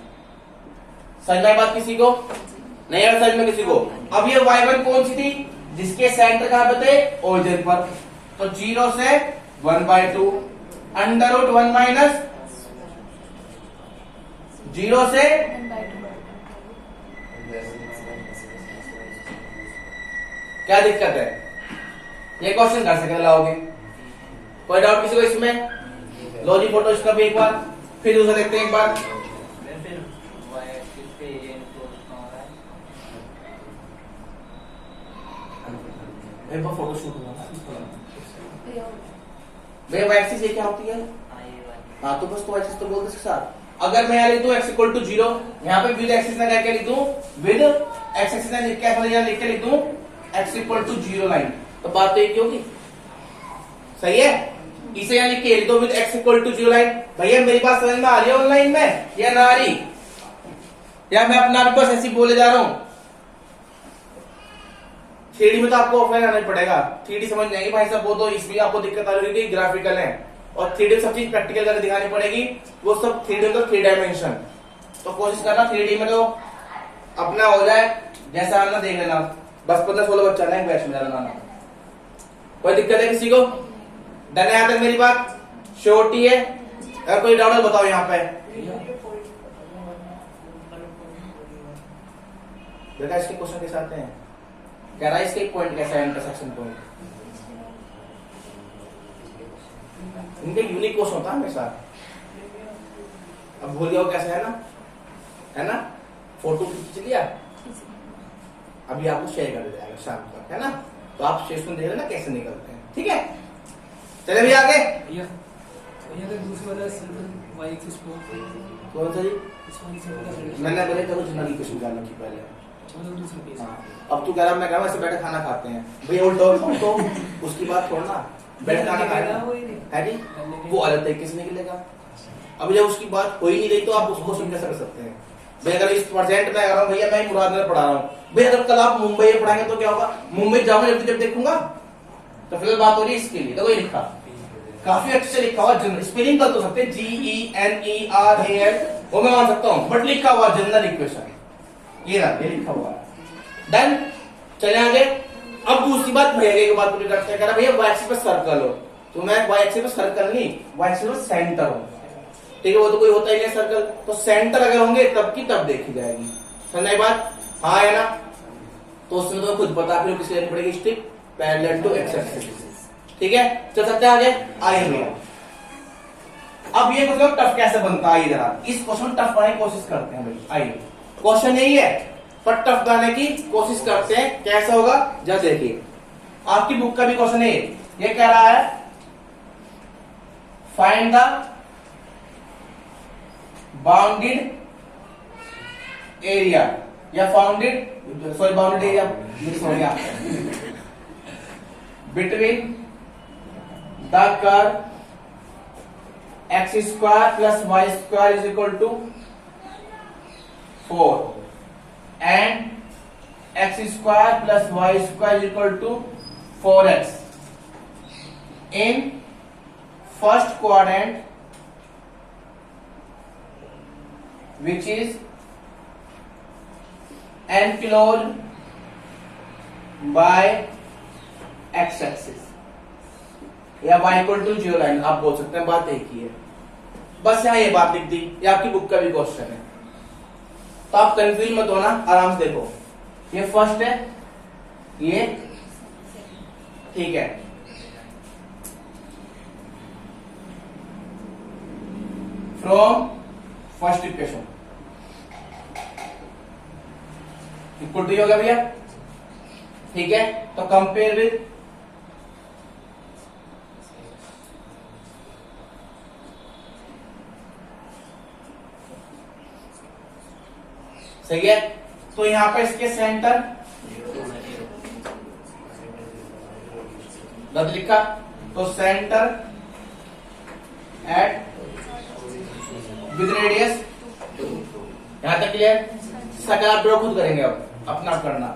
समझ में बात किसी को, नहीं है समझ में किसी को। अब ये y1 कौन सी थी, जिसके सेंटर कहां पे थे, ओरिजिन पर, तो 0 से 1/2 √1 माइनस 0 से क्या दिक्कत है, ये क्वेश्चन कर सके लाओगे। कोई डाउट किसी को इसमें, लो जी फोटो इसका भी एक बार, फिर दूसरा देखते हैं एक बार। एक बार फोटो शूट हुआ भैया, वाई एक्सिस ये क्या होती है, हाँ तो बस तो वाई एक्सिस तो बोलते इसके साथ। अगर मैं यहाँ लिख दूं x इक्वल टू 0, यहाँ पे विद एक्सिस में क्या लिख दूं, विद एक्स एक्सिस में लिख के लिख दूं x इक्वल टू 0 लाइन, तो बात तो एक ही होगी, सही है। इसे यहाँ लिख के लिख दो with x equal to 0 line. भैया मेरी बात समझ में आ रही है ऑनलाइन में या ना आ रही, या मैं अपना आपको ऐसे बोले जा रहा हूं। 3D में तो आपको ऑफलाइन आना ही पड़ेगा, 3D समझ जाएंगे भाई साहब, वो तो इसमें आपको दिक्कत आ रही है ग्राफिकल है, और 3D सब चीज प्रैक्टिकल करके दिखानी पड़ेगी, वो सब 3D का 3 डायमेंशन। तो कोशिश करना 3D में तो अपना हो जाए, जैसा आना देख लेना। बस 15-16 बच्चा ना बैच में जाना, कोई दिक्कत है किसी को? डन है यहाँ तक मेरी बात? श्योरिटी है? अगर कोई डाउट बताओ यहाँ पे। बेटा इसके क्वेश्चन कैसे आते हैं? कह रहा है इसके पॉइंट कैसा है, इंटरसेक्शन पॉइंट। इनके यूनिक क्वेश्चन होता है हमेशा। अब भूल जाओ कैसे, है ना? फोटो खींच लिया, अभी आपको शेयर कर दिया जाएगा शाम तक, है ना? तो आप सेशन देख लेना कैसे निकलते हैं, ठीक है? चले भी आगे। कौन सा जी? मैंने बोले तो जनरल क्वेश्चन जानने की पहले। हाँ। अब तू कह रहा मैं कह रहा ऐसे बैठे खाना खाते हैं भैया, उल्टा तो उसकी बात छोड़ना, बैठ खाना खाएगा है जी, वो अलग तरीके से निकलेगा। अब जब उसकी बात हो ही नहीं रही तो आप उसको समझ कैसे कर सकते हैं? भैया अगर इस प्रेजेंट में कह रहा हूँ भैया मैं मुराद में पढ़ा रहा हूँ, भैया अगर कल आप मुंबई में पढ़ाएंगे तो क्या होगा? मुंबई जाऊंगा जब देखूंगा, तो फिलहाल बात हो रही है इसके लिए। तो वही लिखा, काफी अच्छे से लिखा हुआ, जनरल स्पेलिंग कर तो सकते हैं, GENERAL वो मैं मान सकता हूँ, बट लिखा हुआ जनरल इक्वेशन, ये ना ये लिखा हुआ है। डन, चले आगे। अब दूसरी बात भैया की बात पूरी करते हैं, कह रहा भैया y एक्सिस पे सर्कल हो, तो मैं y एक्सिस पे सर्कल नहीं, y एक्सिस पे सेंटर हो, ठीक है? वो तो कोई होता ही नहीं सर्कल, तो सेंटर अगर होंगे तब की तब देखी जाएगी। समझ आई बात? हाँ है ना? तो उसमें तो खुद पता फिर किसकी लेनी पड़ेगी, strict parallel to x axis, ठीक है? चल सकते हैं आगे, आएंगे। अब ये क्वेश्चन टफ कैसे बनता है, जरा इस क्वेश्चन टफ बनाने की कोशिश करते हैं भाई। आइए, क्वेश्चन यही है पर टफ बनाने की कोशिश करते हैं, कैसा होगा जरा देखिए। आपकी बुक का भी क्वेश्चन है, ये कह रहा है फाइंड द बाउंडेड एरिया या bounded area between the curve x² plus y² is equal to 4 and x² plus y² is equal to 4x in first quadrant, which is enclosed by x axis या y equal to 0 line, आप बोल सकते हैं, बात एक ही है। बस यहाँ ये बात लिख दी, ये आपकी बुक का भी क्वेश्चन है, तो आप कंफ्यूज मत होना, आराम से देखो। ये फर्स्ट है, ये ठीक है, from first equation equal to हो गया भैया, ठीक है? तो कंपेयर विद सही है। तो यहां पर इसके सेंटर गलत लिखा, तो सेंटर एट विद रेडियस, यहां तक क्लियर? सकल आप ड्रॉ खुद करेंगे, अब अपना करना।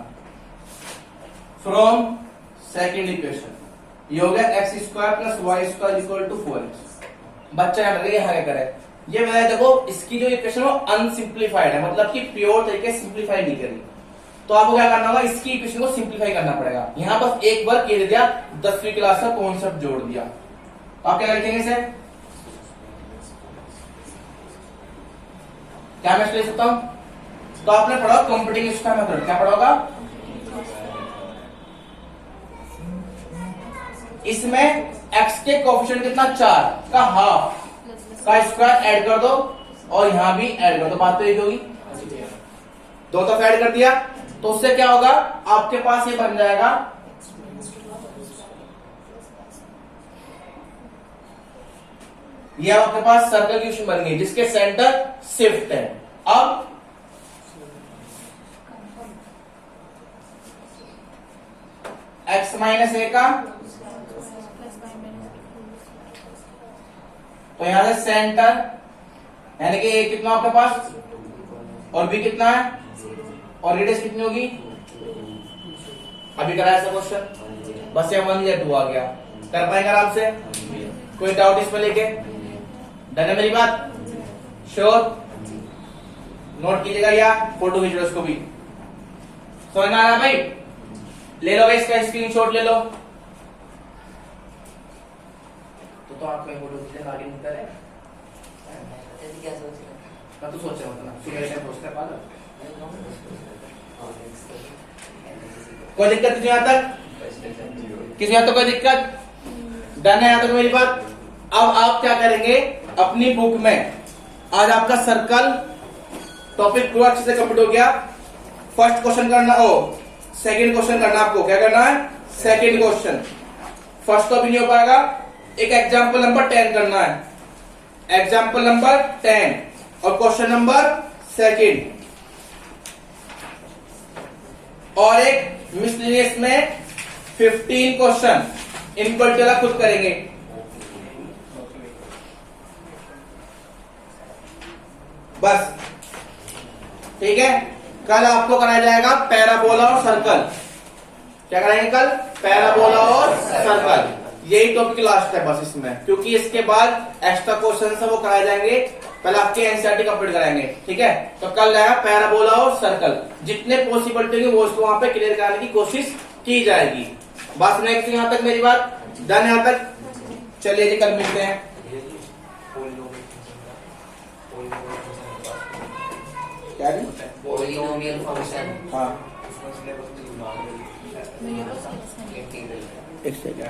फ्रॉम सेकेंड इक्वेशन ये हो गया x² plus y² equal to 4x। बच्चा यहाँ लगे हरे करे, ये बताया देखो इसकी जो इक्वेशन वो अनसिंप्लीफाइड है, मतलब कि प्योर तरीके से सिंप्लीफाई नहीं करी, तो आपको क्या करना होगा, इसकी इक्वेशन को सिंप्लीफाई करना पड़ेगा। यहां बस एक बार कह दिया, 10वीं क्लास का कॉन्सेप्ट जोड़ दिया, तो आप क्या लिखेंगे इसे? क्या मैं ले सकता हूं? तो आपने पढ़ा कंप्यूटिंग इसका मेथड, क्या पढ़ा होगा? इसमें x के कोएफिशिएंट कितना, 4 का हाफ का स्क्वायर ऐड कर दो और यहां भी ऐड कर दो, बात तो एक होगी। दो तरफ ऐड कर दिया तो उससे क्या होगा, आपके पास ये बन जाएगा ये आपके पास सर्कल की इक्वेशन बन गई जिसके सेंटर शिफ्ट है। अब x - a का और यहां से सेंटर, यानी कि ए कितना आपके पास और बी कितना है और रेडियस कितनी होगी। अभी कराया ऐसा क्वेश्चन, बस ये 1 या 2 आ गया, कर पाएंगे आराम से। कोई डाउट इसमें लेके? डन है मेरी बात? श्योर? नोट कीजिएगा या फोटो खींच लो इसको भी। समझ में आ रहा है भाई? ले लो इसका स्क्रीनशॉट ले लो। तो आपको फोटो खींचने का आगे निकल है। ऐसे क्या सोच रहे मैं तो सोच रहा हूँ ना, सुबह से सोचते हैं पागल। कोई दिक्कत किसी यहाँ तक? किसी यहाँ तक कोई दिक्कत? डन है यहाँ तक मेरी बात? अब आप क्या करेंगे अपनी बुक में, आज आपका सर्कल टॉपिक पूरा अच्छे से कंप्लीट हो गया। फर्स्ट क्वेश्चन करना हो, सेकंड क्वेश्चन करना, आपको क्या करना है? Second question. फर्स्ट तो अभी नहीं हो पाएगा, एक एग्जाम्पल नंबर 10 करना है। एग्जाम्पल नंबर 10 और क्वेश्चन नंबर सेकंड, और एक मिसलेनियस में 15 क्वेश्चन, इनको डिटेल खुद करेंगे। बस ठीक है। कल आपको कराया जाएगा पैराबोला और सर्कल। क्या कराएंगे कल? पैराबोला और सर्कल। यही टॉपिक लास्ट है बस इसमें, क्योंकि इसके बाद एक्स्ट्रा क्वेश्चन है वो कराए जाएंगे। पहले आपके एनसीईआरटी कंप्लीट कराएंगे, ठीक है। तो कल रहेगा पैराबोला और सर्कल, जितने पॉसिबिलिटी होंगे वो उसको वहां पे क्लियर कराने की कोशिश की जाएगी। बस नेक्स्ट यहां तक मेरी बात डन यहां तक? चलिए जी कल मिलते हैं। क्या जी? Polynomial function. हाँ इंटीग्रल। एक सेकंड।